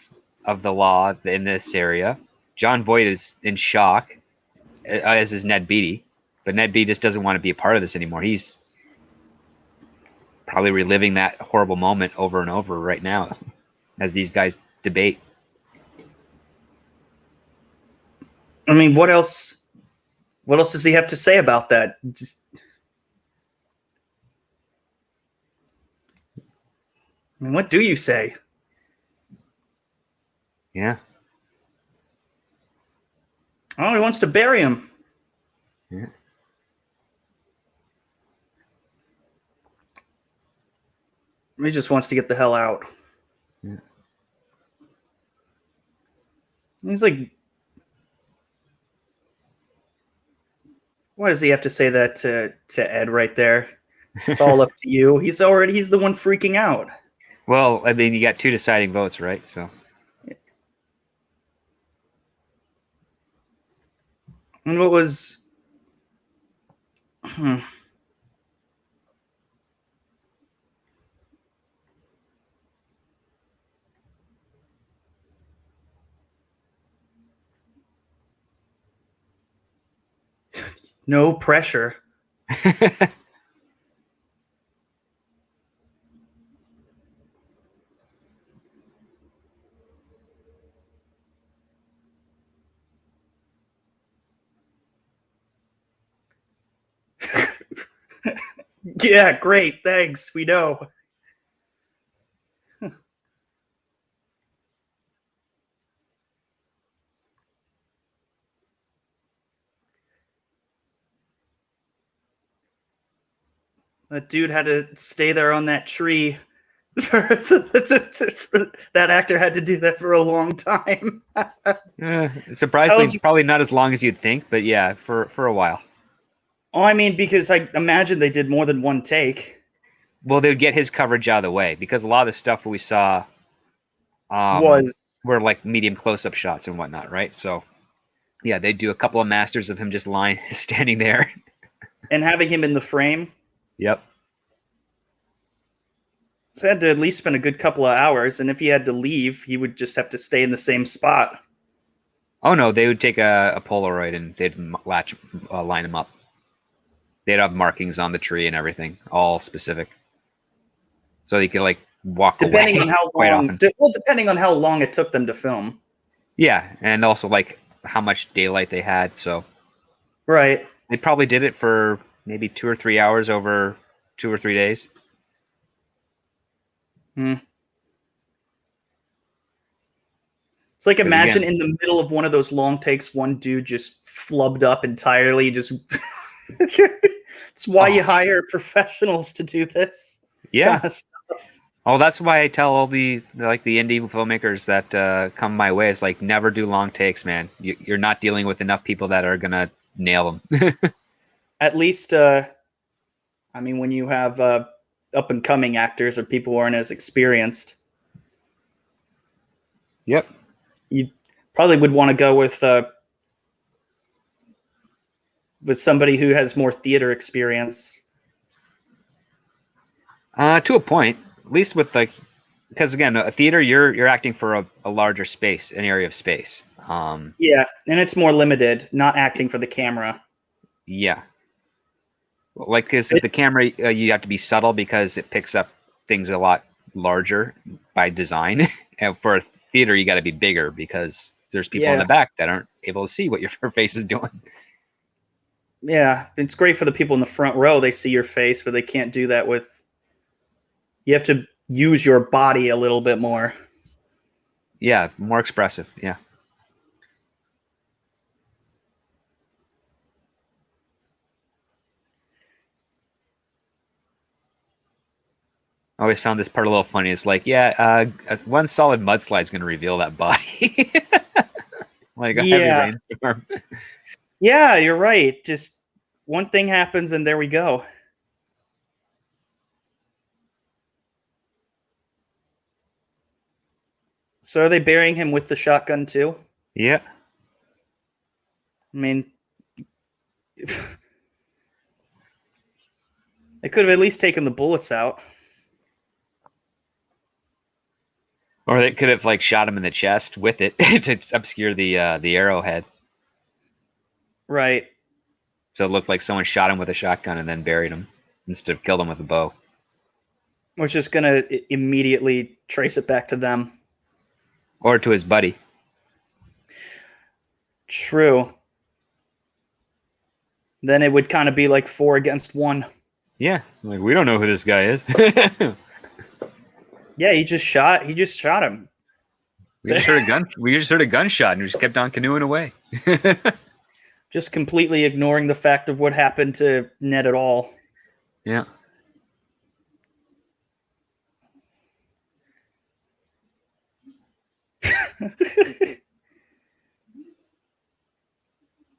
the law in this area. John Voight is in shock, as is Ned Beatty. But Ned Beatty just doesn't want to be a part of this anymore. He's probably reliving that horrible moment over and over right now as these guys debate. I mean, what else does he have to say about that? I mean, what do you say? Yeah. Oh, he wants to bury him. Yeah. He just wants to get the hell out. Yeah. He's like, why does he have to say that to Ed right there? It's all up to you. He's the one freaking out. Well, I mean, you got two deciding votes, right? So. And what was... No pressure. Yeah, great. Thanks. We know. That dude had to stay there on that tree. That actor had to do that for a long time. Surprisingly, probably not as long as you'd think, but yeah, for a while. Oh, I mean, because I imagine they did more than one take. Well, they would get his coverage out of the way because a lot of the stuff we saw were like medium close-up shots and whatnot, right? So, yeah, they'd do a couple of masters of him just standing there. And having him in the frame. Yep. So he had to at least spend a good couple of hours, and if he had to leave, he would just have to stay in the same spot. Oh, no, they would take a Polaroid and they'd line him up. They'd have markings on the tree and everything, all specific. So they could, like, walk depending away on how quite long, often. well, depending on how long it took them to film. Yeah, and also, like, how much daylight they had, so. Right. They probably did it for maybe 2 or 3 hours over 2 or 3 days. It's like, imagine in the middle of one of those long takes, one dude just flubbed up entirely. Just it's why you hire professionals to do this. Yeah. Kind of stuff. Oh, that's why I tell all the indie filmmakers that come my way. It's like, never do long takes, man. You're not dealing with enough people that are gonna nail them. At least, I mean, when you have up and coming actors or people who aren't as experienced. Yep. You probably would want to go with somebody who has more theater experience. To a point, at least with because again, a theater, you're acting for a larger space, an area of space. Yeah, and it's more limited, not acting for the camera. Yeah. Like, because the camera, you have to be subtle because it picks up things a lot larger by design. And for a theater, you got to be bigger because there's people in the back that aren't able to see what your face is doing. Yeah, it's great for the people in the front row. They see your face, but they can't do that with... You have to use your body a little bit more. Yeah, more expressive. Yeah. I always found this part a little funny. It's like, yeah, one solid mudslide is going to reveal that body, like a heavy Yeah. rainstorm. Yeah, you're right. Just one thing happens and there we go. So are they burying him with the shotgun too? Yeah. I mean, they could have at least taken the bullets out. Or they could have like shot him in the chest with it to obscure the arrowhead, Right. so it looked like someone shot him with a shotgun and then buried him instead of killed him with a bow. We're just going to immediately trace it back to them. Or to his buddy. True. Then it would kind of be like 4 against 1. Yeah, like we don't know who this guy is. Yeah, he just shot him. We just heard a gunshot and we just kept on canoeing away. Just completely ignoring the fact of what happened to Ned at all. Yeah.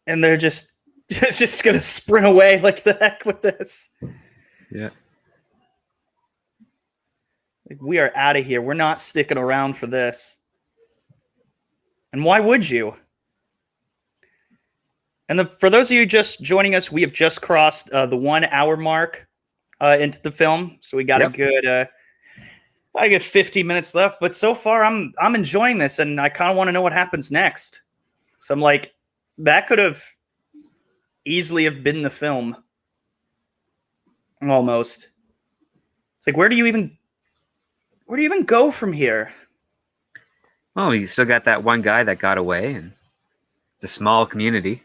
And they're just gonna sprint away like the heck with this. Yeah. Like, we are out of here. We're not sticking around for this. And why would you? And for those of you just joining us, we have just crossed the 1 hour mark into the film, so we got a good. I get 50 minutes left, but so far I'm enjoying this, and I kind of want to know what happens next. So I'm like, that could have easily have been the film. Almost. It's like, where do you even go from here? Oh, you still got that one guy that got away, and it's a small community.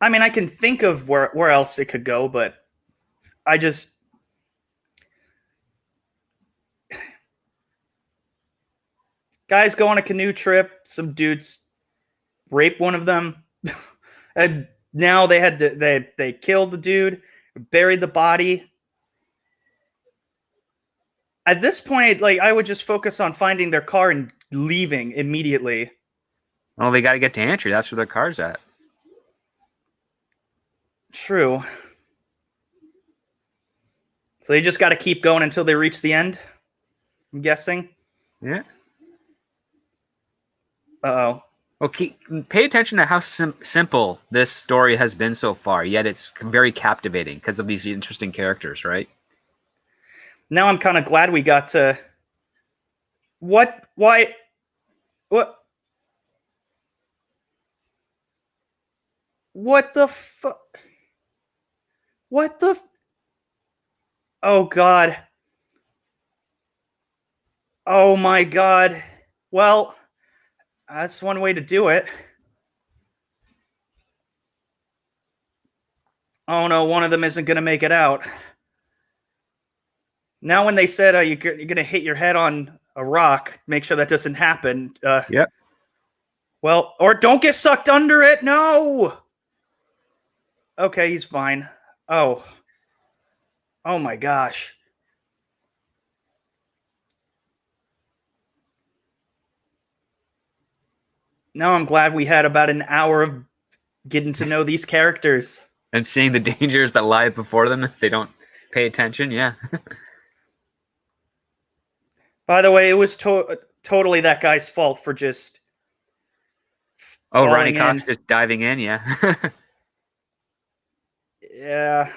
I mean, I can think of where else it could go, but I just guys go on a canoe trip, some dudes rape one of them, and now they killed the dude, buried the body. At this point, like, I would just focus on finding their car and leaving immediately. Well, they got to get to Antry. That's where their car's at. True. So they just got to keep going until they reach the end, I'm guessing. Yeah. Uh-oh. Well, pay attention to how simple this story has been so far, yet it's very captivating because of these interesting characters, right? Now I'm kind of glad we got to... What? Why? What? What the fuck? What the... Oh, God. Oh, my God. Well, that's one way to do it. Oh, no, one of them isn't going to make it out. Now when they said you're going to hit your head on a rock, make sure that doesn't happen. Yep. Well, or don't get sucked under it. No. Okay, he's fine. Oh. Oh, my gosh. Now I'm glad we had about an hour of getting to know these characters. And seeing the dangers that lie before them if they don't pay attention, yeah. By the way, it was totally that guy's fault for just... Oh, Ronnie Cox just diving in, yeah. Yeah.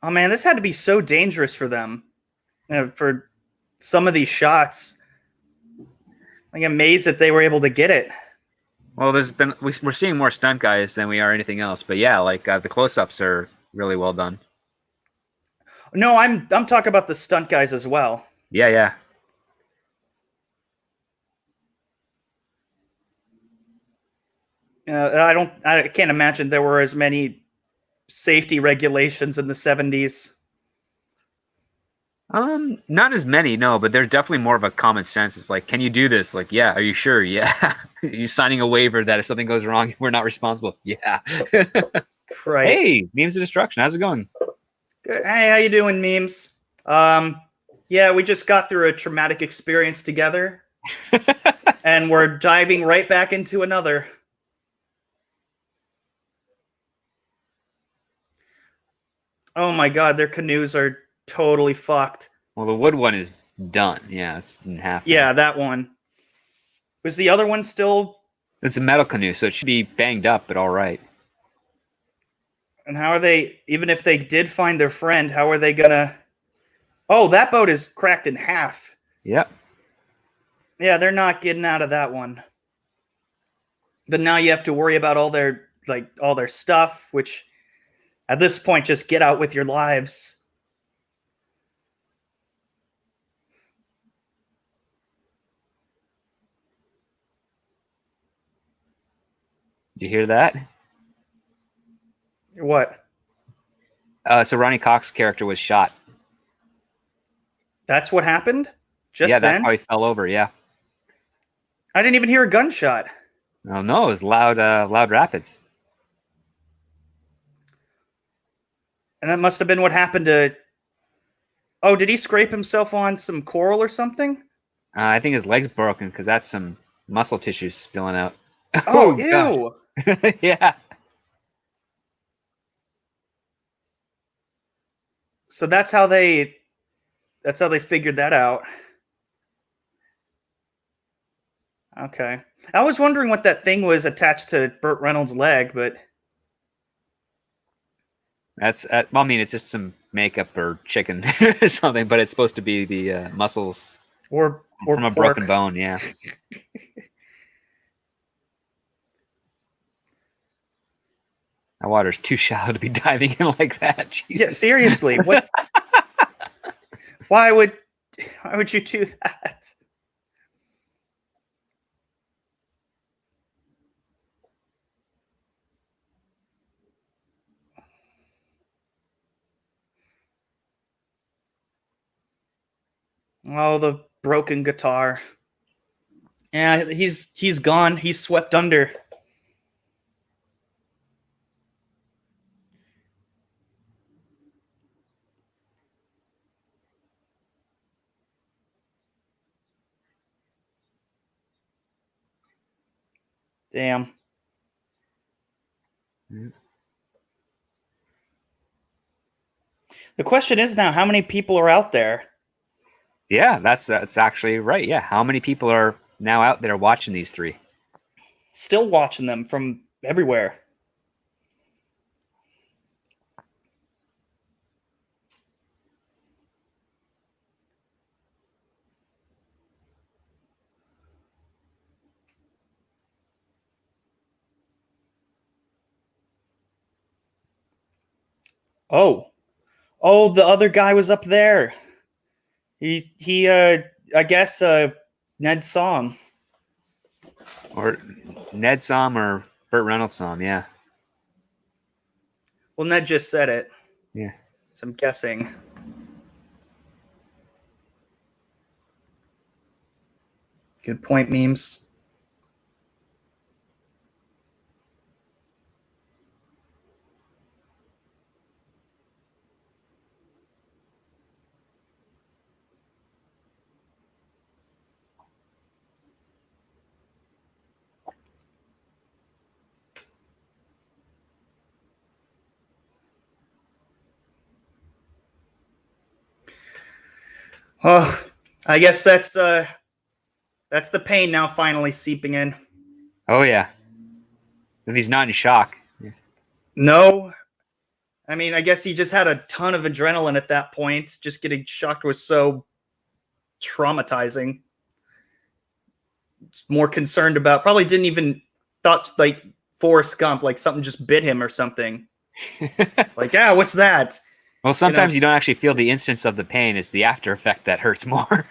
Oh, man, this had to be so dangerous for them. For some of these shots. I'm amazed that they were able to get it. Well, we're seeing more stunt guys than we are anything else, but yeah, like the close-ups are really well done. No, I'm talking about the stunt guys as well. Yeah, yeah. I can't imagine there were as many safety regulations in the 70s. Not as many, no, but there's definitely more of a common sense. It's like, can you do this? Like, yeah, are you sure? Yeah. Are you signing a waiver that if something goes wrong, we're not responsible? Yeah. Right. Hey, memes of destruction. How's it going? Good. Hey, how you doing, memes? Yeah, we just got through a traumatic experience together, and we're diving right back into another. Oh my God, their canoes are totally fucked. Well, the wood one is done. Yeah, it's in half. Yeah, now. that one. Was the other one still? It's a metal canoe, so it should be banged up, but all right. And how are they? Even if they did find their friend, how are they gonna? Oh, that boat is cracked in half. Yep. Yeah, they're not getting out of that one. But now you have to worry about all their stuff, which at this point just get out with your lives. Did you hear that? What? So Ronnie Cox's character was shot. That's what happened? Just yeah, then? that's how he fell over. Yeah. I didn't even hear a gunshot. Oh no, it was loud rapids. And that must have been what happened to... Oh, did he scrape himself on some coral or something? I think his leg's broken because that's some muscle tissue spilling out. Oh, ew. Yeah. So that's how they figured that out. Okay. I was wondering what that thing was attached to Burt Reynolds' leg, but That's well, I mean, it's just some makeup or chicken or something, but it's supposed to be the muscles or from a pork. broken bone. Yeah. That water's too shallow to be diving in like that. Jesus. Yeah, seriously. What? Why would you do that? Oh, the broken guitar. Yeah, he's gone. He's swept under. Damn. The question is now, how many people are out there? Yeah, that's actually right. Yeah, how many people are now out there watching these three? Still watching them from everywhere. Oh, the other guy was up there. He I guess Ned saw him. Or Ned saw him or Burt Reynolds saw him, yeah. Well, Ned just said it. Yeah. So I'm guessing. Good point, memes. Oh, I guess that's the pain now finally seeping in. Oh yeah. If he's not in shock. Yeah. No. I mean, I guess he just had a ton of adrenaline at that point. Just getting shocked was so traumatizing. More concerned about, probably didn't even thought like Forrest Gump, like something just bit him or something. Like, yeah, what's that? Well, sometimes you don't actually feel the instance of the pain. It's the after effect that hurts more.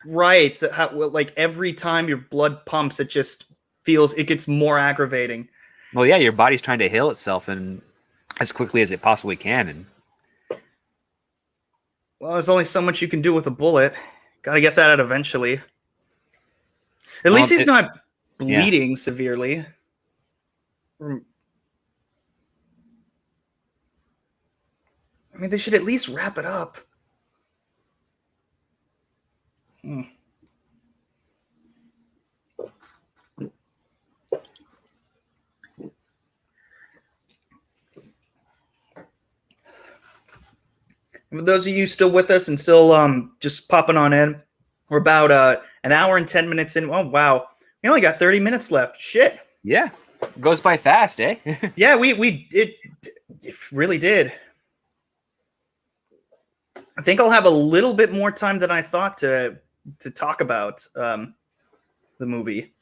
Right. Like every time your blood pumps, it just feels, it gets more aggravating. Well, yeah, your body's trying to heal itself and as quickly as it possibly can, and Well, there's only so much you can do with a bullet. Got to get that out eventually. At least he's not bleeding severely. I mean, they should at least wrap it up. For those of you still with us and still just popping on in, we're about an hour and 10 minutes in. Oh, wow. We only got 30 minutes left. Shit. Yeah. It goes by fast, eh? Yeah, it really did. I think I'll have a little bit more time than I thought to talk about the movie.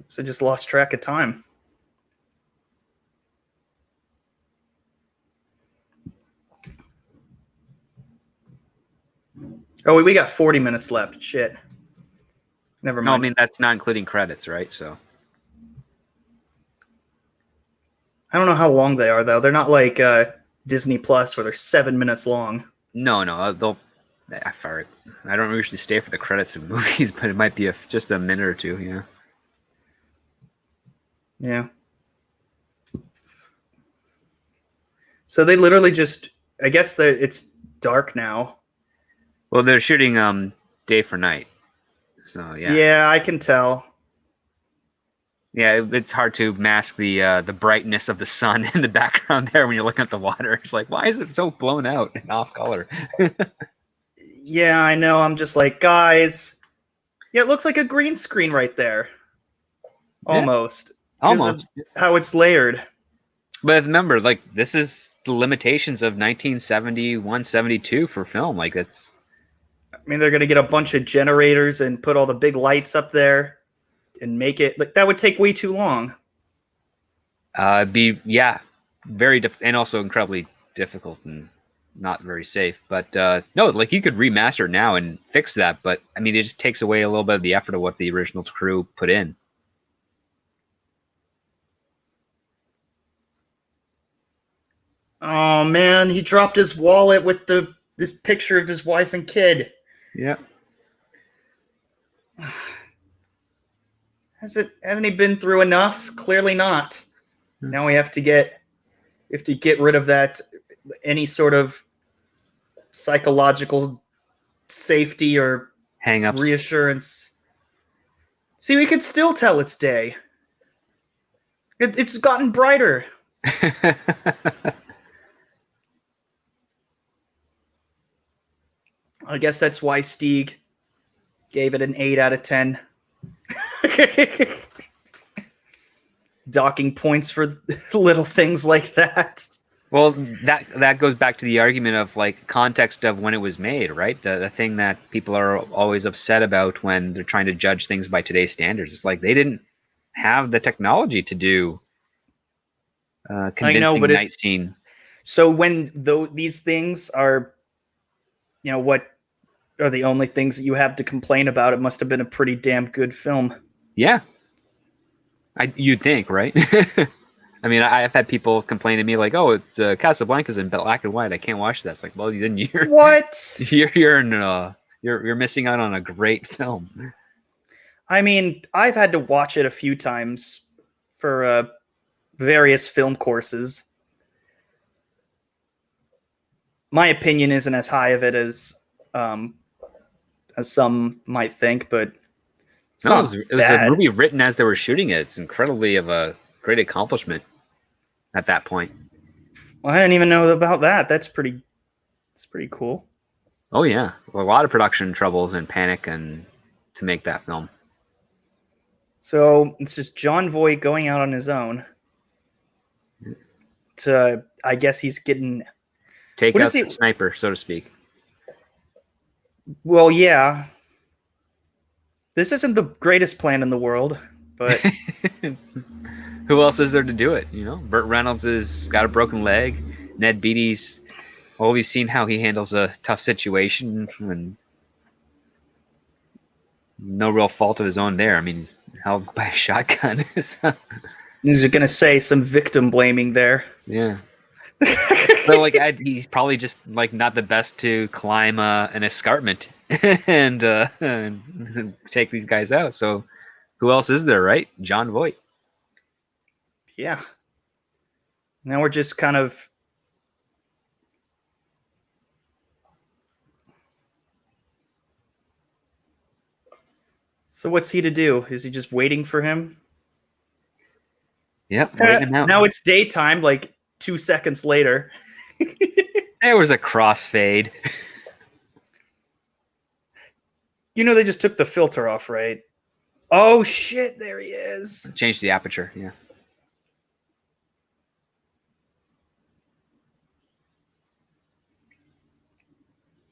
So just lost track of time. Oh, we got 40 minutes left. Shit. Never mind. No, I mean, that's not including credits, right? So I don't know how long they are, though. They're not like Disney Plus where they're 7 minutes long. no, they'll. I don't usually stay for the credits of movies, but it might be just a minute or two. Yeah. Yeah. So they literally just. I guess it's dark now. Well, they're shooting day for night, so yeah. Yeah, I can tell. Yeah, it's hard to mask the brightness of the sun in the background there when you're looking at the water. It's like, why is it so blown out and off color? Yeah, I know. I'm just like, guys. Yeah, it looks like a green screen right there. Almost. Yeah, almost. How it's layered. But remember, like, this is the limitations of 1971, 72 for film. Like, it's. I mean, they're gonna get a bunch of generators and put all the big lights up there and make it like that would take way too long. Very and also incredibly difficult and not very safe. But no, like you could remaster it now and fix that. But I mean, it just takes away a little bit of the effort of what the original crew put in. Oh man, he dropped his wallet with this picture of his wife and kid. Yeah. Hasn't he been through enough? Clearly not. Now we have to get rid of that, any sort of psychological safety or hang-ups, reassurance. See, we could still tell it's day. It's gotten brighter. I guess that's why Stieg gave it an 8 out of 10. Docking points for little things like that. Well, that goes back to the argument of like context of when it was made, right? The thing that people are always upset about when they're trying to judge things by today's standards. It's like they didn't have the technology to do convincing night scene. So when these things are, what are the only things that you have to complain about, it must have been a pretty damn good film. Yeah. You'd think, right? I mean, I've had people complain to me like, "Oh, it's Casablanca's in black and white. I can't watch that." It's like, well, then you're what? You're missing out on a great film. I mean, I've had to watch it a few times for various film courses. My opinion isn't as high of it as some might think, but it was a movie written as they were shooting it. It's incredibly of a great accomplishment at that point. Well, I didn't even know about that. It's pretty cool. Oh yeah, a lot of production troubles and panic and to make that film. So it's just John Voight going out on his own. I guess he's getting take out the sniper, so to speak. Well, yeah. This isn't the greatest plan in the world, but who else is there to do it? Burt Reynolds has got a broken leg. Ned Beatty's always seen how he handles a tough situation, and no real fault of his own there. I mean, he's held by a shotgun. So, He's going to say some victim blaming there. yeah. But like, he's probably just like not the best to climb an escarpment and take these guys out. So, who else is there, right? Jon Voight. Yeah. Now we're just kind of. So what's he to do? Is he just waiting for him? Yep, waiting him out. Now it's daytime, like 2 seconds later. There was a crossfade. You know, they just took the filter off, right? Oh, shit, there he is. Changed the aperture, yeah.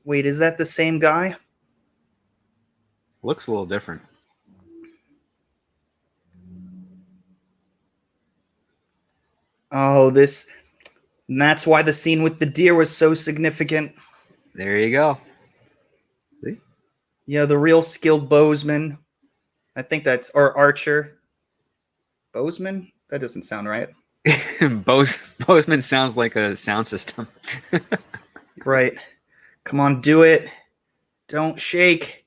Wait, is that the same guy? Looks a little different. Oh, this... And that's why the scene with the deer was so significant. There you go. See? Yeah, the real skilled bowsman. I think that's... Or archer. Bowsman? That doesn't sound right. Bozeman sounds like a sound system. Right. Come on, do it. Don't shake.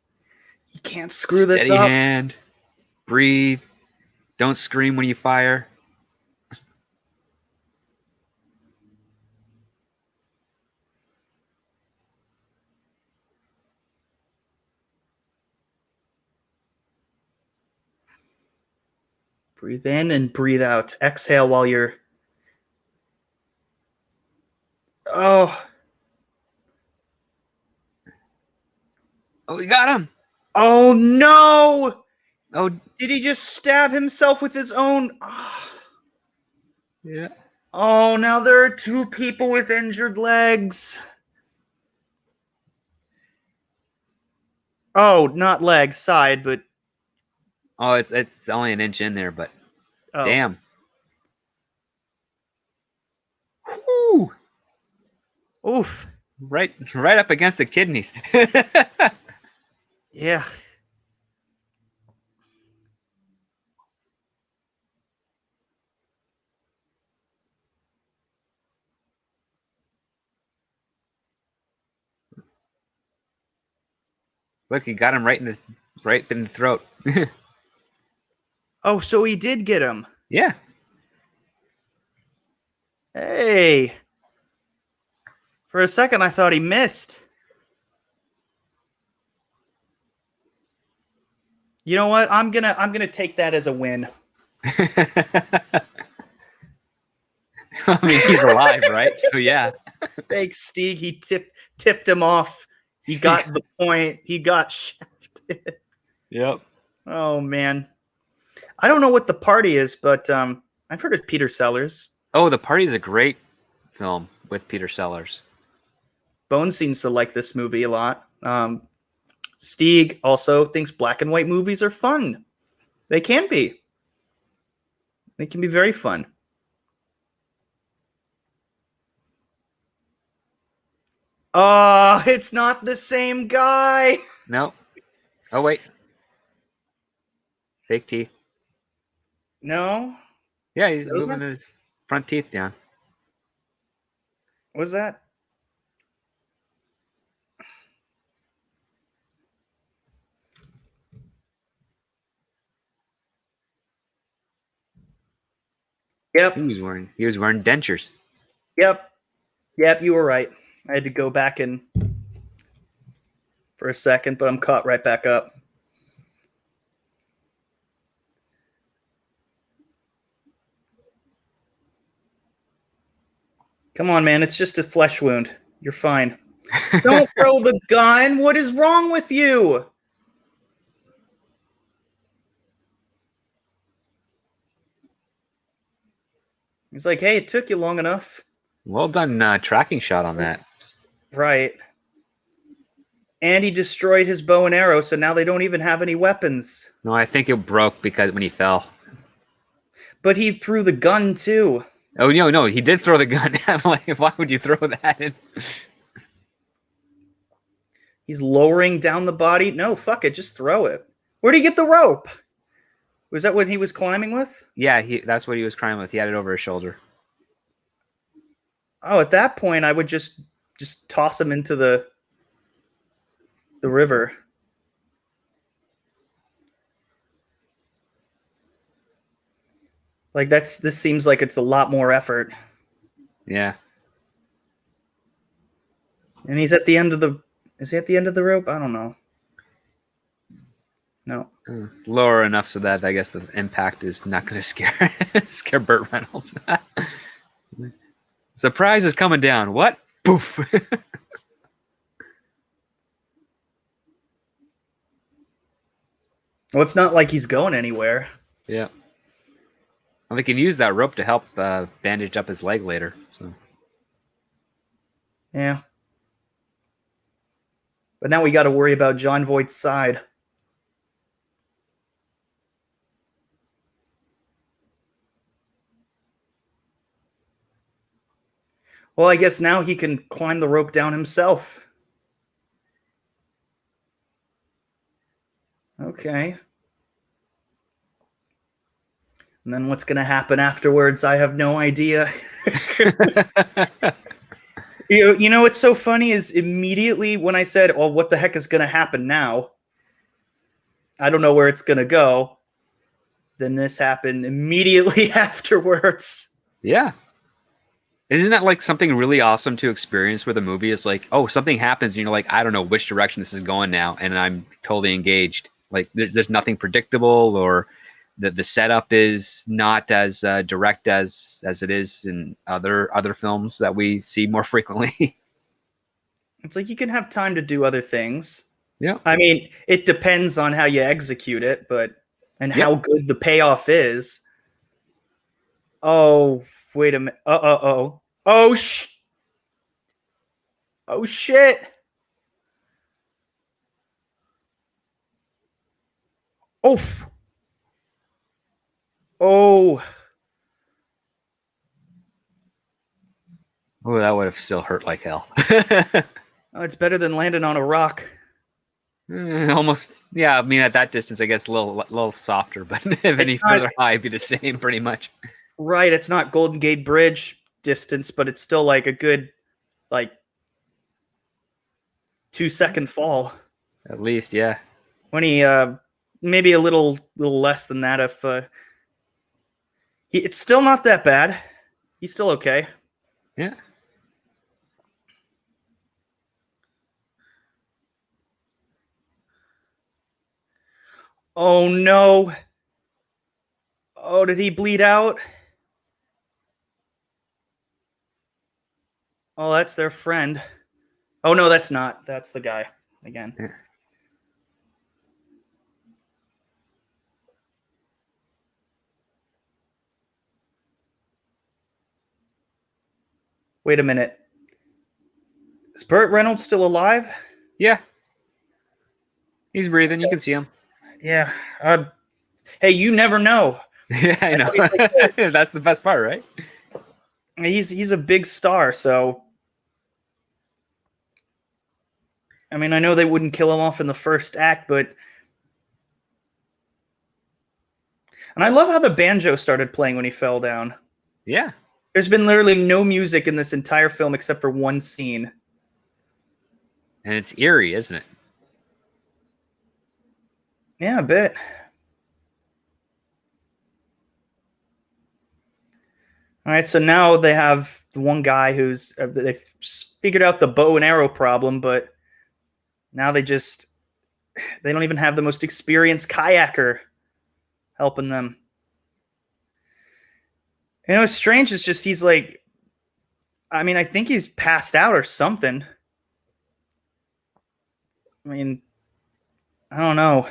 You can't screw this up. Steady hand. Breathe. Don't scream when you fire. Breathe in and breathe out. Exhale while you're... Oh. Oh, we got him. Oh, no. Oh, Did he just stab himself with his own... Oh. yeah. Oh, now there are 2 people with injured legs. Oh, not legs, side, but... Oh, it's only an inch in there, but Oh. damn. Whew. Oof. Right up against the kidneys. Yeah. Look, he got him right in the throat. Oh, so he did get him. Yeah. Hey. For a second, I thought he missed. You know what? I'm gonna take that as a win. I mean, he's alive, right? So yeah. Thanks, Stieg. He tipped him off. He got the point. He got shafted. Yep. Oh man. I don't know what The Party is, but I've heard of Peter Sellers. Oh, The Party is a great film with Peter Sellers. Bone seems to like this movie a lot. Stieg also thinks black and white movies are fun. They can be. They can be very fun. Oh, it's not the same guy. No. Oh, wait. Fake teeth. No. Yeah, he's moving his front teeth down. What was that? Yep. He was wearing dentures. Yep, you were right. I had to go back in for a second, but I'm caught right back up. Come on, man. It's just a flesh wound. You're fine. Don't throw the gun. What is wrong with you? He's like, hey, it took you long enough. Well done tracking shot on that. Right. And he destroyed his bow and arrow, so now they don't even have any weapons. No, I think it broke because when he fell. But he threw the gun, too. Oh, no, he did throw the gun. I'm like, why would you throw that in? He's lowering down the body. No, fuck it. Just throw it. Where'd he get the rope? Was that what he was climbing with? Yeah, that's what he was climbing with. He had it over his shoulder. Oh, at that point, I would just toss him into the river. Like this seems like it's a lot more effort. Yeah. And he's at the end of the. Is he at the end of the rope? I don't know. No. It's lower enough so that I guess the impact is not going to scare Burt Reynolds. Surprise is coming down. What? Poof. Well, it's not like he's going anywhere. Yeah. Well, they can use that rope to help bandage up his leg later. So. Yeah. But now we got to worry about Jon Voight's side. Well, I guess now he can climb the rope down himself. Okay. And then what's going to happen afterwards, I have no idea. You know what's so funny is immediately when I said, oh, what the heck is going to happen now? I don't know where it's going to go. Then this happened immediately afterwards. Yeah. Isn't that like something really awesome to experience with a movie? Is like, oh, something happens and you're like, I don't know which direction this is going now, and I'm totally engaged. Like there's nothing predictable, or the setup is not as direct as it is in other films that we see more frequently. It's like you can have time to do other things. Yeah. I mean, it depends on how you execute it, and how good the payoff is. Oh, wait a minute. Oh, oh shit. Oh. Oh. Oh, that would have still hurt like hell. Oh, it's better than landing on a rock. Almost, yeah. I mean, at that distance, I guess a little softer, but if any further high, it'd be the same, pretty much. Right, it's not Golden Gate Bridge distance, but it's still like a good, 2-second fall. At least, yeah. When he maybe a little less than that if it's still not that bad. He's still okay. Yeah. Oh no. Oh, did he bleed out? Oh, that's their friend. Oh no, that's not. That's the guy again. Yeah. Wait a minute. Is Burt Reynolds still alive? Yeah. He's breathing. You can see him. Yeah. Hey, you never know. Yeah, I know. That's the best part, right? He's a big star, so I mean, I know they wouldn't kill him off in the first act, but and I love how the banjo started playing when he fell down. Yeah. There's been literally no music in this entire film except for one scene. And it's eerie, isn't it? Yeah, a bit. All right, so now they have the one guy who's they've figured out the bow and arrow problem, but now they don't even have the most experienced kayaker helping them. You know, what's strange is just he's like, I mean, I think he's passed out or something. I mean, I don't know.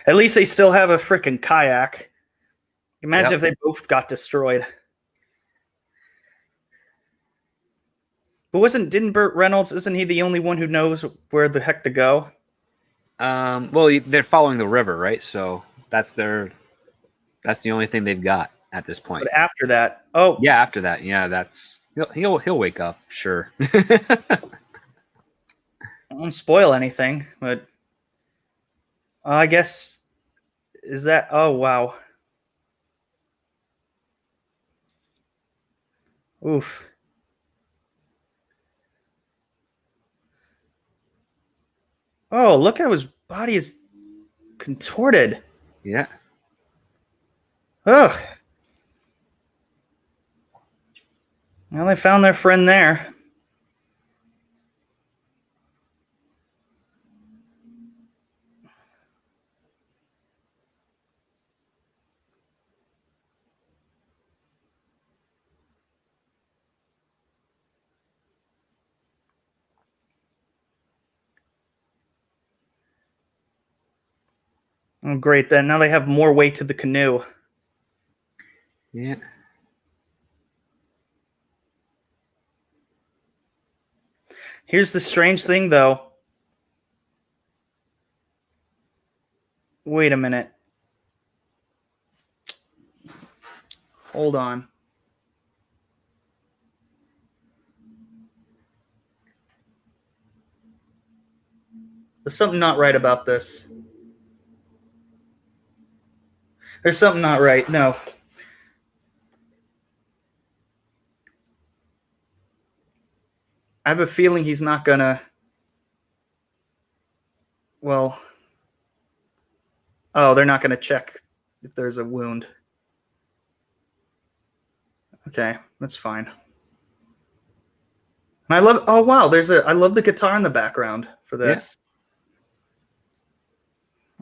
At least they still have a freaking kayak. Imagine if they both got destroyed. But didn't Burt Reynolds, isn't he the only one who knows where the heck to go? Well, they're following the river, right? So that's the only thing they've got at this point. But after that, after that, he'll wake up, sure. won't spoil anything, but I guess is that? Oh wow, oof. Oh, look how his body is contorted. Yeah. Ugh. Well, they found their friend there. Oh, great. Then now they have more weight to the canoe. Yeah. Here's the strange thing, though. Wait a minute. Hold on. There's something not right about this. There's something not right. No. I have a feeling he's not gonna. Well. Oh, they're not gonna check if there's a wound. Okay, that's fine. And I love. Oh wow, I love the guitar in the background for this.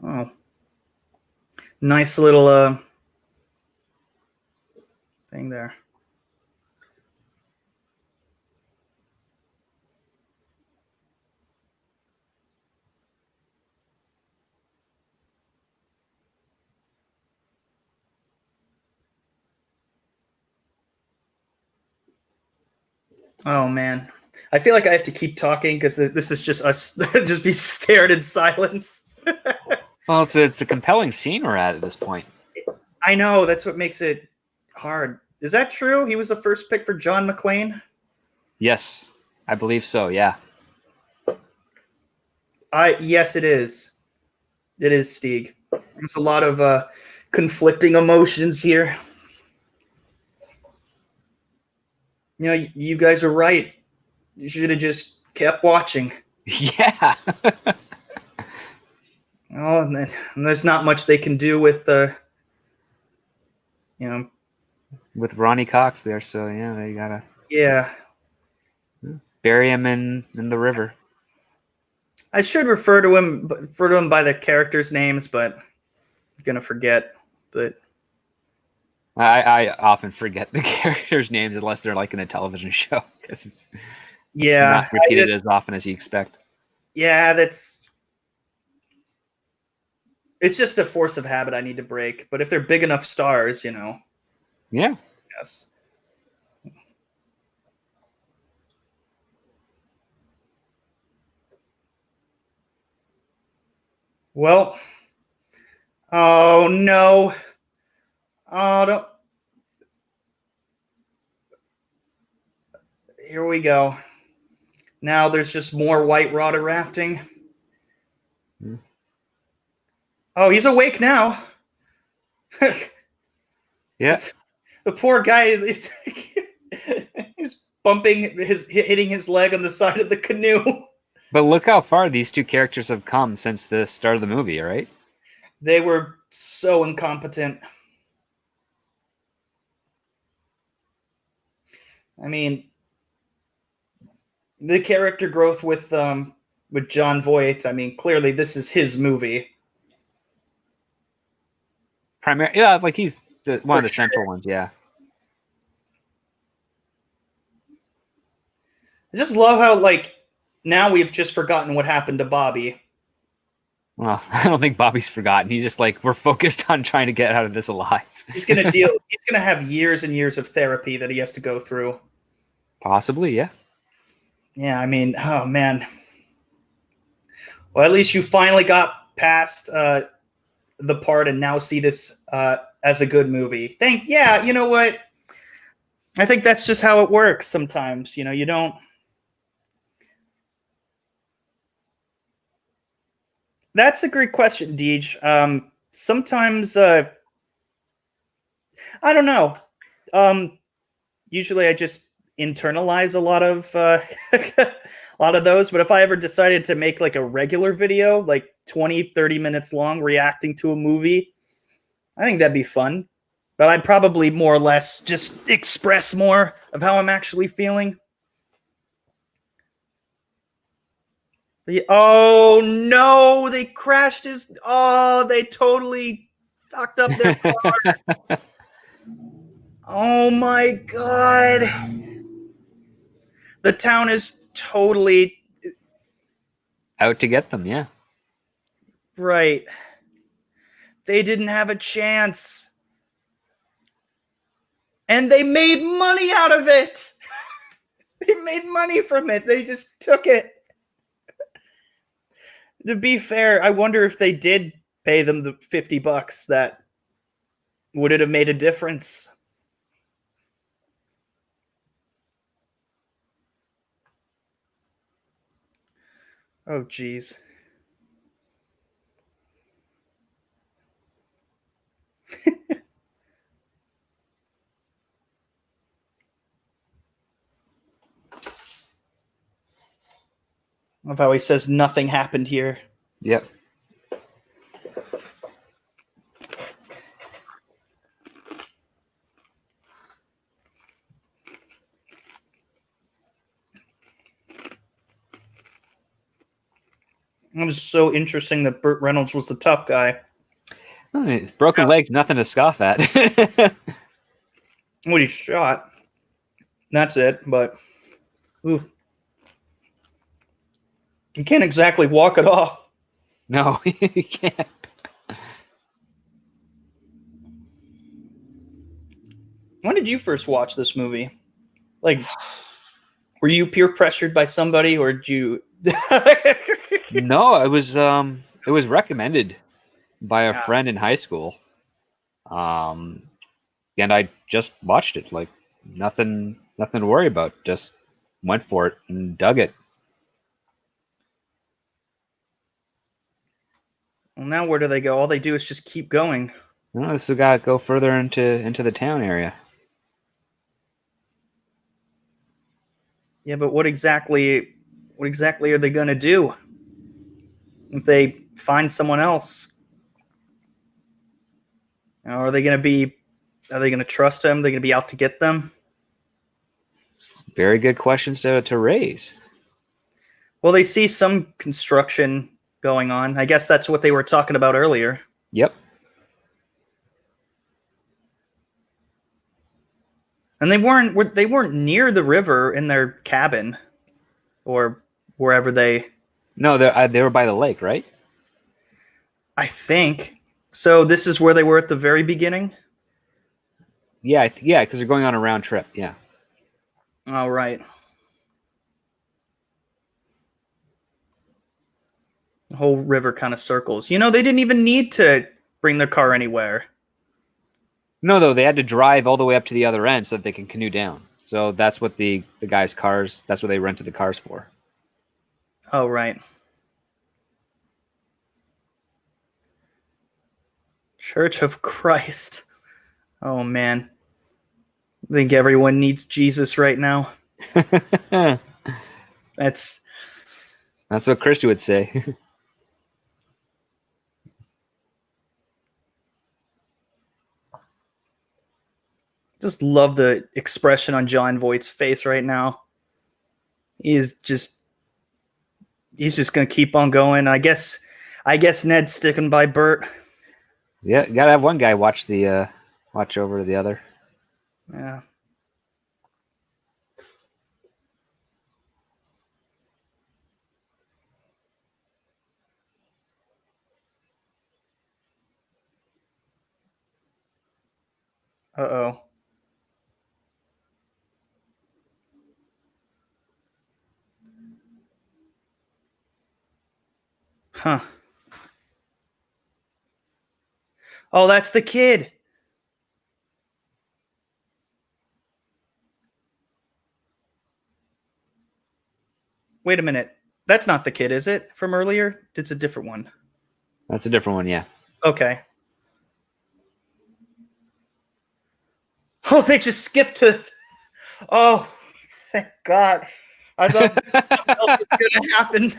Yeah. Oh, nice little thing there. Oh man, I feel like I have to keep talking because this is just us just be stared in silence. Well, it's a compelling scene we're at this point. I know, that's what makes it hard. Is that true? He was the first pick for John McClane? Yes, I believe so. Yeah. Yes, it is. It is Stieg. There's a lot of conflicting emotions here. You know, you guys are right. You should have just kept watching. Yeah. Oh, and there's not much they can do with you know. With Ronnie Cox there, so yeah, they gotta Yeah. bury him in the river. I should refer to him by the characters' names, but I'm gonna forget. But I often forget the characters' names unless they're like in a television show because it's not repeated as often as you expect. Yeah, it's just a force of habit I need to break. But if they're big enough stars, you know. Yeah. Yes. Well. Oh no. Oh, don't. Here we go. Now there's just more white water rafting. Hmm. Oh, he's awake now. Yeah. The poor guy he's hitting his leg on the side of the canoe. But look how far these two characters have come since the start of the movie, right? They were so incompetent. I mean, the character growth with John Voight. I mean, clearly this is his movie. Yeah, like he's one of the central ones. Yeah. I just love how now we've just forgotten what happened to Bobby. Well, I don't think Bobby's forgotten. He's just like, we're focused on trying to get out of this alive. He's gonna have years and years of therapy that he has to go through. Possibly, yeah. Yeah, I mean, oh man. Well, at least you finally got past the part and now see this as a good movie. Yeah, you know what? I think that's just how it works sometimes. You know, you don't. That's a great question, Deej. Sometimes I don't know. Usually I just internalize a lot of a lot of those, but if I ever decided to make like a regular video, like 20, 30 minutes long, reacting to a movie, I think that'd be fun. But I'd probably more or less just express more of how I'm actually feeling. Oh no, they crashed his. Oh, they totally fucked up their car. Oh my god. The town is totally Out to get them, yeah. right. They didn't have a chance. And they made money out of it. They made money from it. They just took it. To be fair, I wonder if they did pay them the $50, that would it have made a difference? Oh, geez. Of how he says nothing happened here. Yep. It was so interesting that Burt Reynolds was the tough guy. Broken legs, nothing to scoff at. What he shot. That's it, but oof. You can't exactly walk it off. No, you can't. When did you first watch this movie? Like, were you peer pressured by somebody, or did you? No, it was recommended by a friend in high school. And I just watched it. Like nothing to worry about. Just went for it and dug it. Well, now where do they go? All they do is just keep going. No, this has got to go further into the town area. Yeah, but what exactly are they going to do if they find someone else? Are they going to trust him? Are they going to be out to get them? Very good questions to raise. Well, they see some construction going on. I guess that's what they were talking about earlier. Yep. And they weren't near the river in their cabin or wherever they. No, they were by the lake, right? I think so. This is where they were at the very beginning. Yeah, yeah, because they're going on a round trip. Yeah. All right. The whole river kind of circles. You know, they didn't even need to bring their car anywhere. No, though, they had to drive all the way up to the other end so that they can canoe down. So that's what the guys' cars, that's what they rented the cars for. Oh, right. Church of Christ. Oh, man. I think everyone needs Jesus right now. That's what Christy would say. just love the expression on John Voight's face right now. He's just gonna keep on going. I guess Ned's sticking by Bert. Yeah, gotta have one guy watch over the other. Yeah. Uh-oh. Huh. Oh, that's the kid. Wait a minute. That's not the kid, is it? From earlier? It's a different one. That's a different one, yeah. Okay. Oh, they just skipped to. Oh, thank God. I thought something else was going to happen.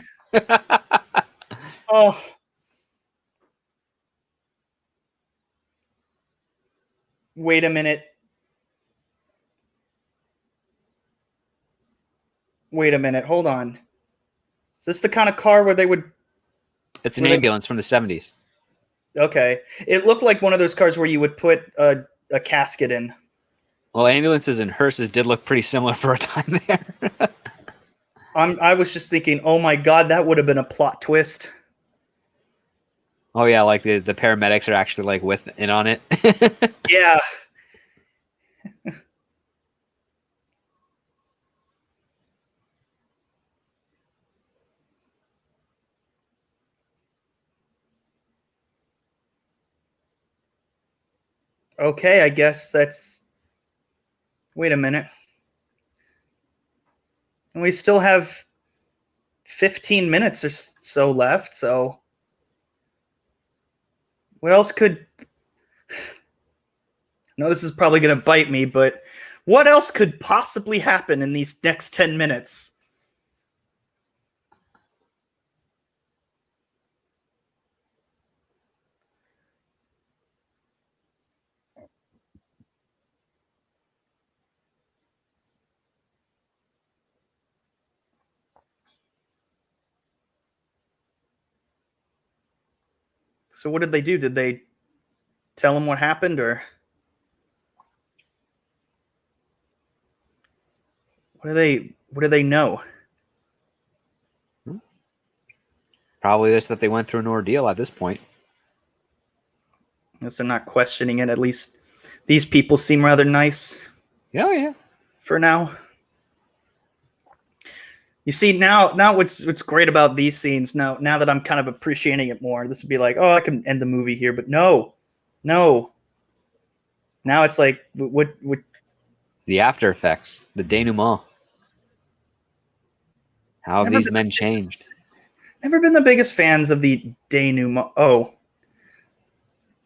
Oh. Wait a minute. Wait a minute. Hold on. Is this the kind of car where they would. It's an ambulance from the 70s. Okay. It looked like one of those cars where you would put a casket in. Well, ambulances and hearses did look pretty similar for a time there. I was just thinking, oh my God, that would have been a plot twist. Oh yeah, like the paramedics are actually like with in on it. Yeah. Okay, I guess that's. Wait a minute. And we still have 15 minutes or so left, so what else could. No, this is probably going to bite me, but what else could possibly happen in these next 10 minutes? So what did they do? Did they tell him what happened, or what do they know? Probably just that they went through an ordeal at this point. I guess they're not questioning it. At least these people seem rather nice. Yeah, yeah. For now. You see, now what's great about these scenes, now that I'm kind of appreciating it more, this would be like, oh, I can end the movie here, but no. Now it's like what It's the after effects, the denouement. How have these men changed? Never been the biggest fans of the denouement. Oh.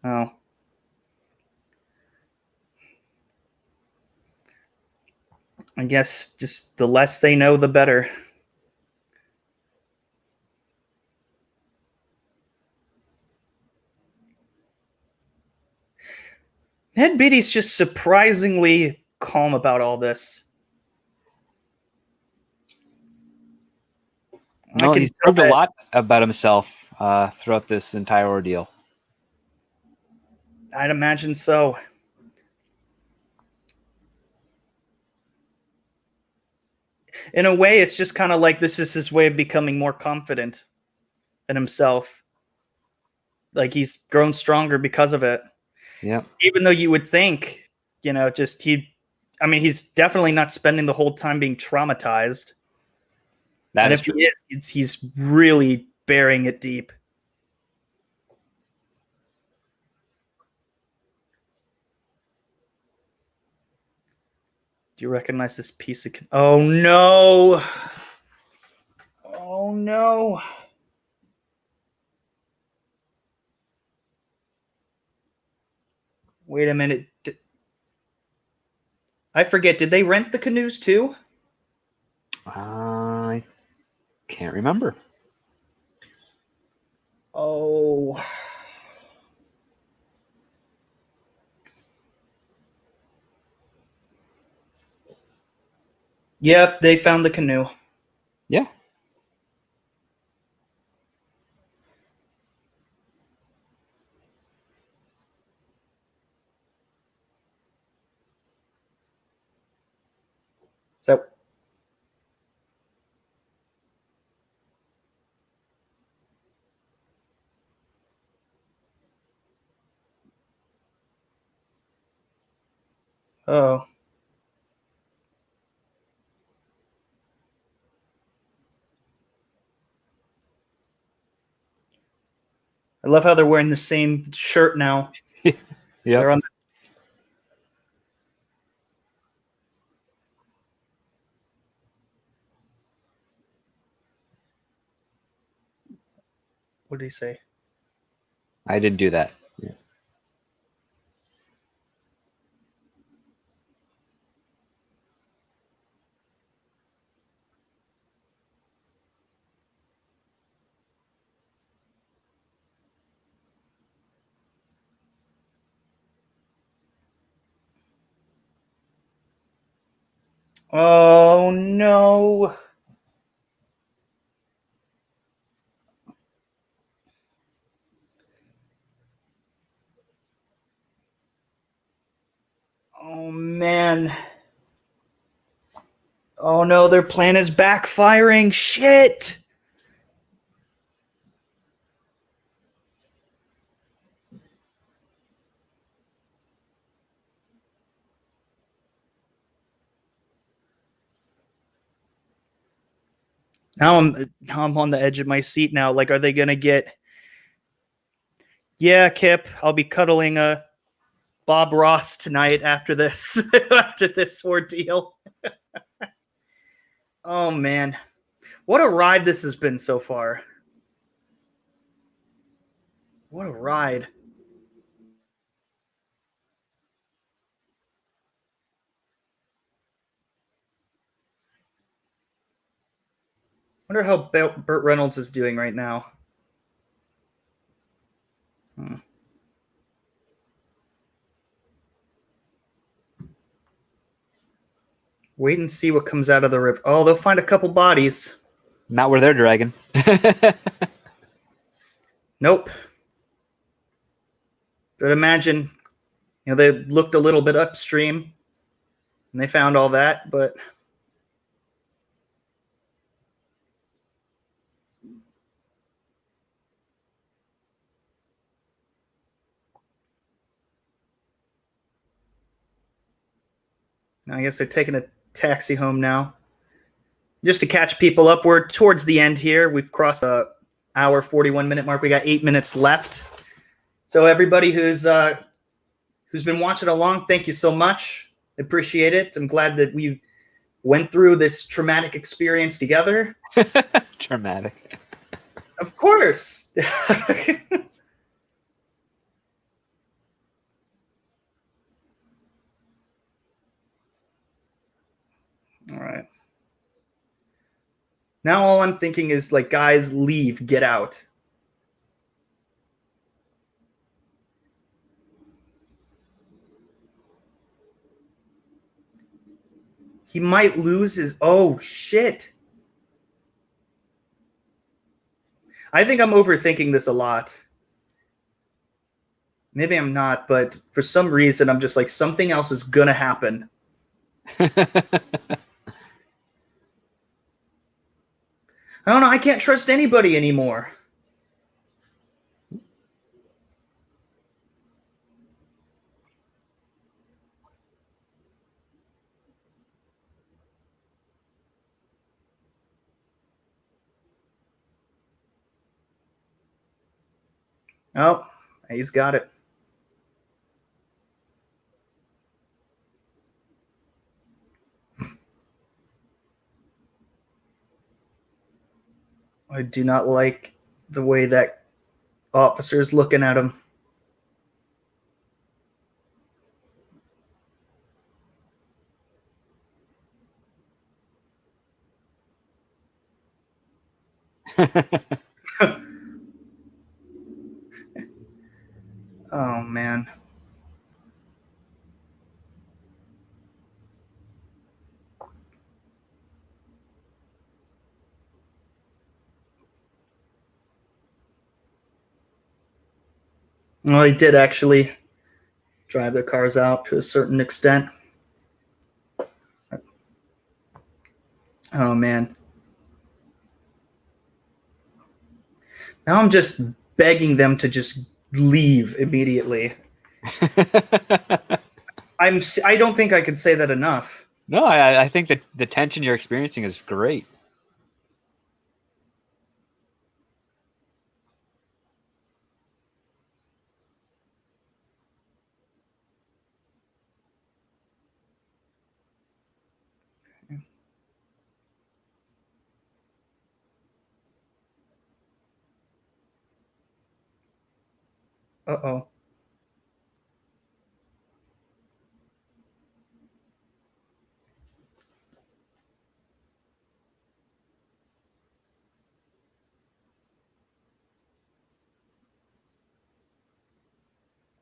I guess just the less they know, the better. Ned Beatty's just surprisingly calm about all this. No, he's proved a lot about himself throughout this entire ordeal. I'd imagine so. In a way, it's just kind of like this is his way of becoming more confident in himself. Like he's grown stronger because of it. Yeah. Even though you would think, just he's definitely not spending the whole time being traumatized. And if he is, he's really burying it deep. Do you recognize this piece of... Oh, no. Oh, no. Wait a minute. I forget. Did they rent the canoes too? I can't remember. Oh. Yep, they found the canoe. Yeah. So. Oh. I love how they're wearing the same shirt now. Yeah. They're on. What did he say? I didn't do that. Yeah. Oh no. Oh man. Oh no, their plan is backfiring. Shit. Now I'm on the edge of my seat now. Like, are they gonna get? Yeah, Kip, I'll be cuddling Bob Ross tonight after this after this ordeal. Oh man, what a ride this has been so far. What a ride. Wonder how Burt Reynolds is doing right now. Hmm. Wait and see what comes out of the river. Oh, they'll find a couple bodies. Not where they're dragging. Nope. But imagine, they looked a little bit upstream and they found all that, but I guess they're taking a taxi home now. Just to catch people up, we're towards the end here. We've crossed the hour 41-minute mark. We got 8 minutes left. So everybody who's been watching along, thank you so much. I appreciate it. I'm glad that we went through this traumatic experience together. Traumatic. Of course. All right. Now all I'm thinking is, like, guys, leave, get out. He might lose his. Oh shit. I think I'm overthinking this a lot. Maybe I'm not, but for some reason I'm just like, something else is gonna happen. I don't know. I can't trust anybody anymore. Oh, he's got it. I do not like the way that officer is looking at him. Oh man. Well, they did actually drive their cars out to a certain extent. Oh man. Now I'm just begging them to just leave immediately. I don't think I could say that enough. No, I think that the tension you're experiencing is great. Uh-oh.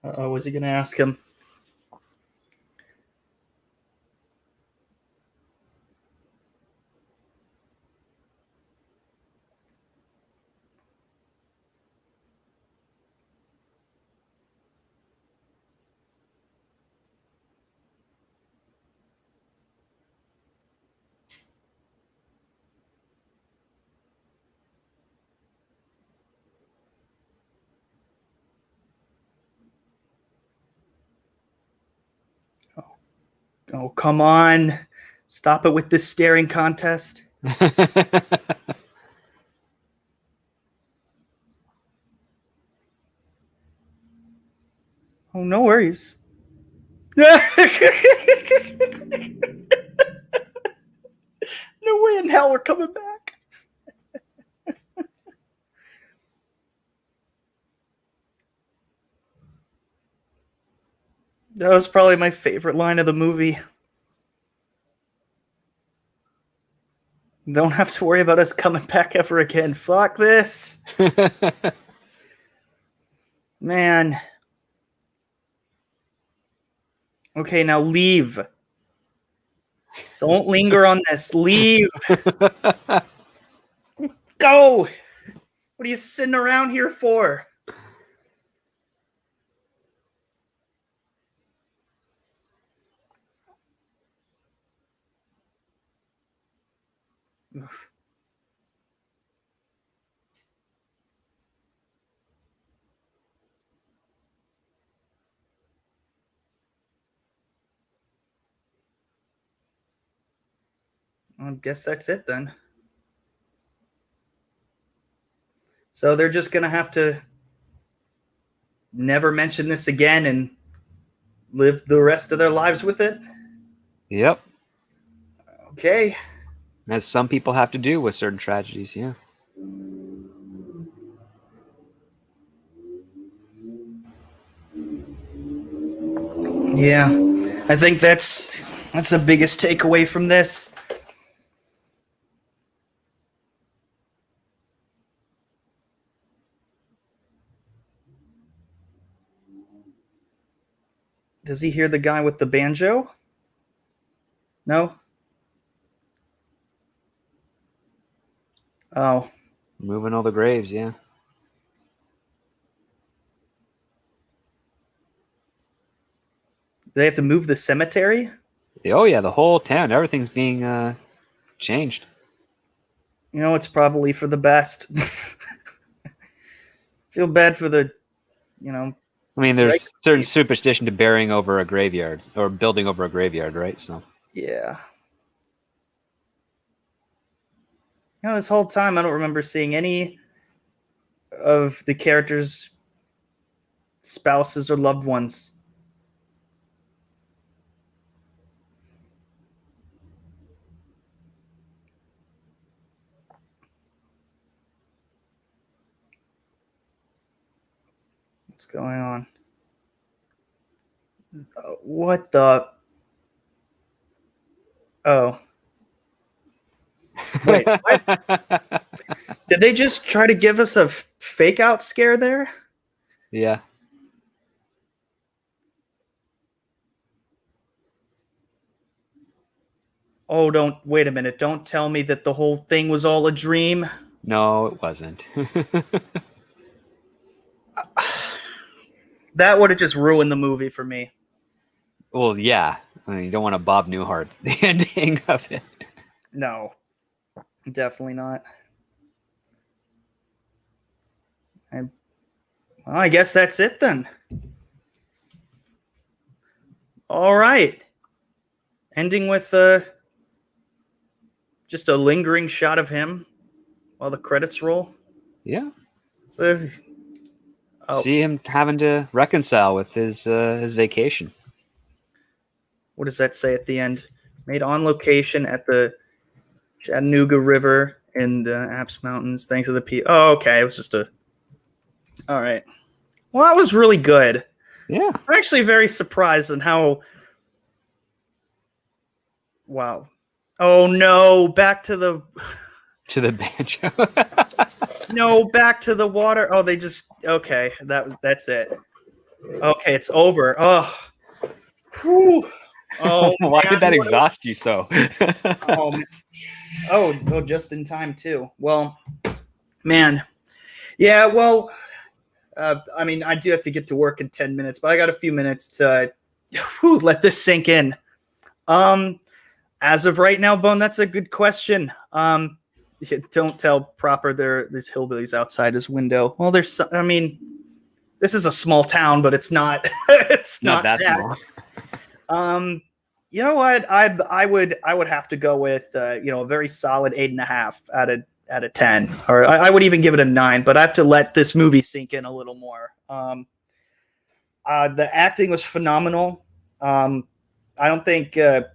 Uh-oh, was he going to ask him? Oh, come on. Stop it with this staring contest. Oh, no worries. No way in hell we're coming back. That was probably my favorite line of the movie. Don't have to worry about us coming back ever again. Fuck this. Man. Okay, now leave. Don't linger on this. Leave. Go. What are you sitting around here for? I guess that's it then. So they're just going to have to never mention this again and live the rest of their lives with it? Yep. Okay. As some people have to do with certain tragedies, yeah. Yeah. I think that's the biggest takeaway from this. Does he hear the guy with the banjo? No? Oh. Moving all the graves, yeah. Do they have to move the cemetery? Oh yeah, the whole town, everything's being changed. You know, it's probably for the best. Feel bad for the, I mean, there's certain superstition to burying over a graveyard or building over a graveyard, right? So. Yeah. This whole time I don't remember seeing any of the characters' spouses or loved ones. What's going on? What the? Oh. Wait, what? Did they just try to give us a fake out scare there? Yeah. Oh, wait a minute. Don't tell me that the whole thing was all a dream. No, it wasn't. That would have just ruined the movie for me. Well, yeah. I mean, you don't want to Bob Newhart the ending of it. No, definitely not. I guess that's it then. All right. Ending with just a lingering shot of him while the credits roll. Yeah. So, see him having to reconcile with his vacation. What does that say at the end? Made on location at the Chattanooga River in the Apps Mountains. Thanks to the Oh, okay. It was just a. All right. Well, that was really good. Yeah. I'm actually very surprised on how. Wow. Oh no! Back to the. To the banjo. No, back to the water. Oh, they just okay. That's it. Okay, it's over. Oh, whew. Oh Why man, did that exhaust you so? oh, man. Oh, just in time too. Well, man, yeah. Well, I mean, I do have to get to work in 10 minutes, but I got a few minutes to let this sink in. As of right now, Bone, that's a good question. Don't tell Proper there's hillbillies outside his window. Well, I mean, this is a small town, but it's not. It's Not not that small. You know what? I would have to go with a very solid 8.5 out of 10, or I would even give it a 9. But I have to let this movie sink in a little more. The acting was phenomenal. I don't think there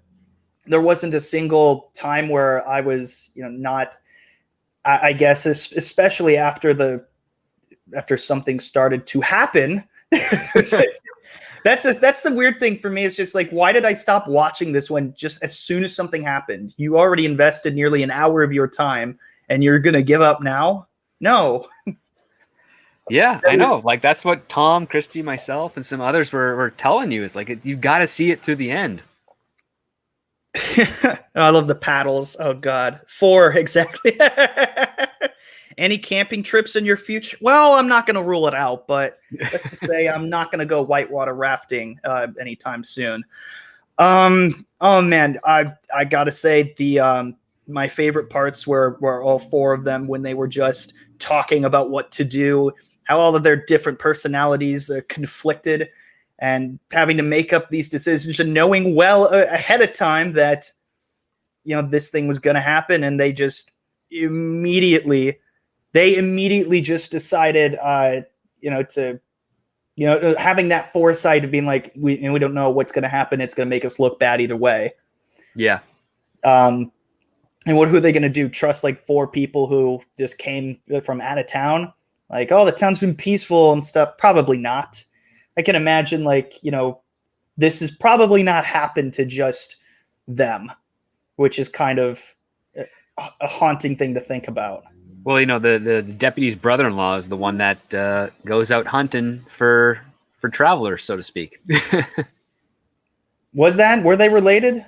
wasn't a single time where I was not. I guess especially after something started to happen. That's the weird thing for me. It's just like, why did I stop watching this when just as soon as something happened? You already invested nearly an hour of your time, and you're gonna give up now? No. Yeah, I know. Like that's what Tom, Christy, myself, and some others were telling you. Is like you got to see it through the end. I love the paddles. Oh God, 4 exactly. Any camping trips in your future? Well, I'm not going to rule it out, but let's just say I'm not going to go whitewater rafting anytime soon. Oh man, I gotta say my favorite parts were all 4 of them when they were just talking about what to do, how all of their different personalities conflicted, and having to make up these decisions and knowing well ahead of time that this thing was going to happen, and they just immediately just decided to having that foresight of being like, we don't know what's going to happen, it's going to make us look bad either way. Yeah. And who are they going to do? Trust like 4 people who just came from out of town? Like, oh, the town's been peaceful and stuff. Probably not. I can imagine this has probably not happened to just them, which is kind of a haunting thing to think about. Well, the deputy's brother-in-law is the one that goes out hunting for travelers, so to speak. Were they related?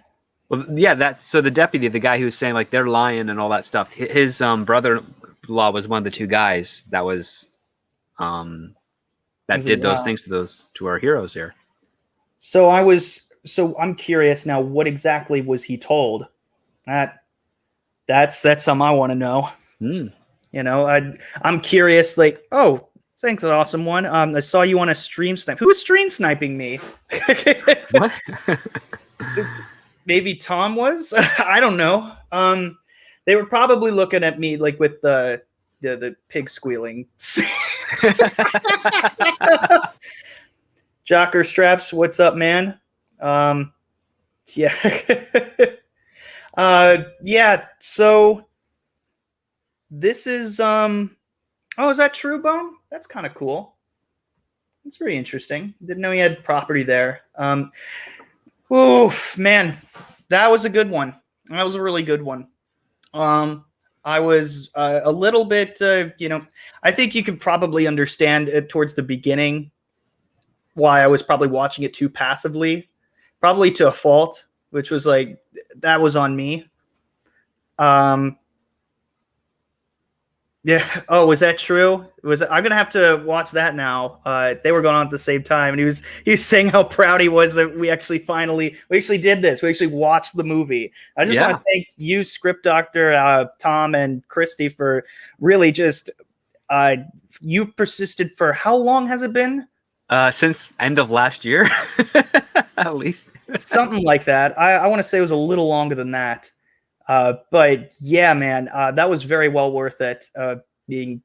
Well, yeah, so the deputy, the guy who was saying like they're lying and all that stuff, his brother-in-law was one of the 2 guys that was did those things to our heroes here. So I'm curious now, what exactly was he told? That's something I want to know. I'm curious, like, oh, thanks, an awesome one. I saw you on a stream snipe. Who was stream sniping me? What? Maybe Tom was? I don't know. They were probably looking at me like with the pig squealing. Jocker Straps, what's up, man? Yeah. Yeah, so this is oh, is that true, Bone? That's kind of cool. It's very interesting. Didn't know he had property there. Oof, man, that was a good one. That was a really good one. I was a little bit, I think you could probably understand it towards the beginning why I was probably watching it too passively, probably to a fault, which was like, that was on me. Yeah. Oh, was that true? I'm gonna have to watch that now. They were going on at the same time, and he was saying how proud he was that we actually did this. We actually watched the movie. I just want to thank you, script doctor, Tom, and Christy, for really just you've persisted for how long has it been? Since end of last year, at least. Something like that. I want to say it was a little longer than that. But yeah, man, that was very well worth it. Being,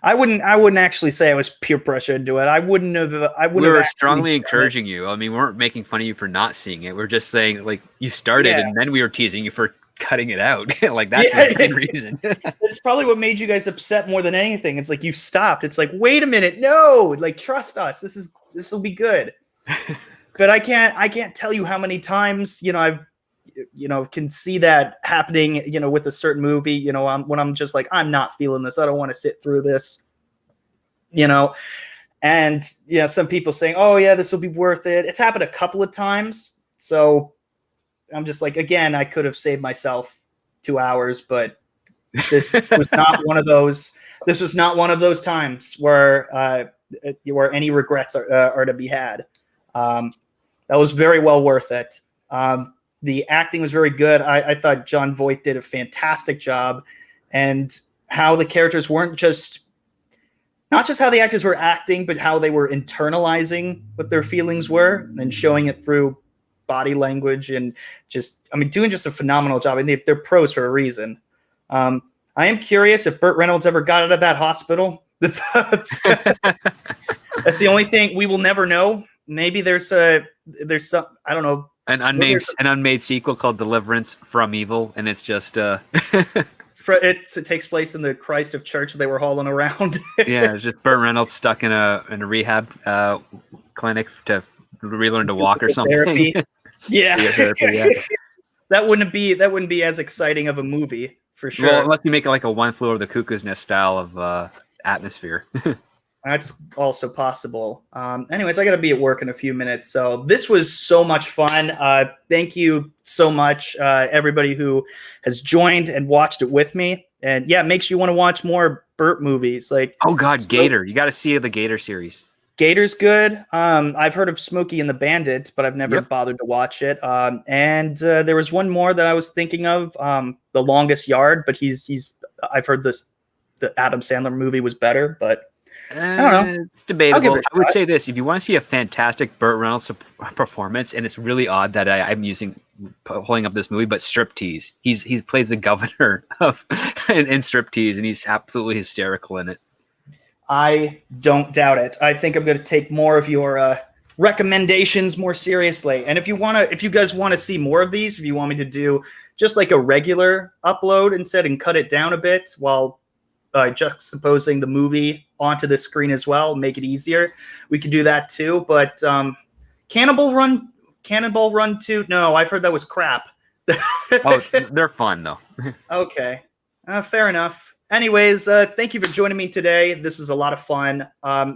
I wouldn't actually say I was peer pressure into it. I wouldn't have. We were strongly encouraging you. I mean, we weren't making fun of you for not seeing it. We're just saying like you started, and then we were teasing you for cutting it out. Like that's the main reason. It's probably what made you guys upset more than anything. It's like you stopped. It's like, wait a minute, no, like trust us. This will be good. But I can't tell you how many times, I've can see that happening, with a certain movie, when I'm just like, I'm not feeling this. I don't want to sit through this, and some people saying, oh yeah, this will be worth it. It's happened a couple of times. So I'm just like, again, I could have saved myself 2 hours, but this was not one of those. This was not one of those times where any regrets are to be had. That was very well worth it. The acting was very good. I thought Jon Voight did a fantastic job, and how the characters weren't not just how the actors were acting, but how they were internalizing what their feelings were and showing it through body language and doing just a phenomenal job. And they're pros for a reason. I am curious if Burt Reynolds ever got out of that hospital. That's the only thing we will never know. Maybe there's some, I don't know. An unmade sequel called Deliverance from Evil, and it's just it takes place in the Christ of Church they were hauling around. Yeah, it's just Burt Reynolds stuck in a rehab clinic to relearn to walk or something. Therapy. Yeah. Therapy, yeah. That wouldn't be as exciting of a movie for sure. Well, unless you make it like a One Flew Over the Cuckoo's Nest style of atmosphere. That's also possible. Anyways, I got to be at work in a few minutes. So this was so much fun. Thank you so much, everybody who has joined and watched it with me. And yeah, it makes you want to watch more Burt movies. Like, oh God, Gator. You got to see the Gator series. Gator's good. I've heard of Smokey and the Bandit, but I've never bothered to watch it. And there was one more that I was thinking of, The Longest Yard, but I've heard the Adam Sandler movie was better, but I don't know. It's debatable. I would say this: if you want to see a fantastic Burt Reynolds performance, and it's really odd that I'm pulling up this movie, but Striptease. He plays the governor in Striptease, and he's absolutely hysterical in it. I don't doubt it. I think I'm going to take more of your recommendations more seriously. And if you guys want to see more of these, if you want me to do just like a regular upload instead and cut it down a bit while juxtaposing the movie onto the screen as well, make it easier, we could do that too. But Cannonball Run 2, no, I've heard that was crap. Oh, they're fun though. Okay, fair enough. Anyways, thank you for joining me today. This was a lot of fun.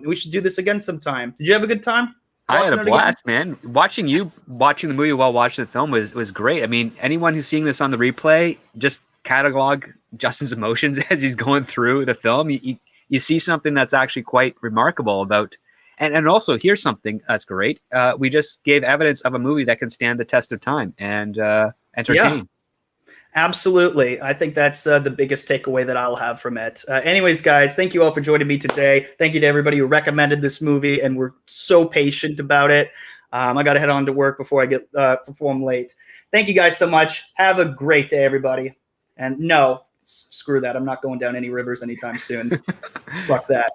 We should do this again sometime. Did you have a good time? I had a blast, man. Watching the movie while watching the film was great. I mean, anyone who's seeing this on the replay, just catalog Justin's emotions as he's going through the film. You see something that's actually quite remarkable about, and also here's something that's great. We just gave evidence of a movie that can stand the test of time and entertain. Yeah. Absolutely. I think that's the biggest takeaway that I'll have from it. Anyways, guys, thank you all for joining me today. Thank you to everybody who recommended this movie and were so patient about it. I got to head on to work before I get perform late. Thank you guys so much. Have a great day, everybody. And no, screw that. I'm not going down any rivers anytime soon. Fuck that.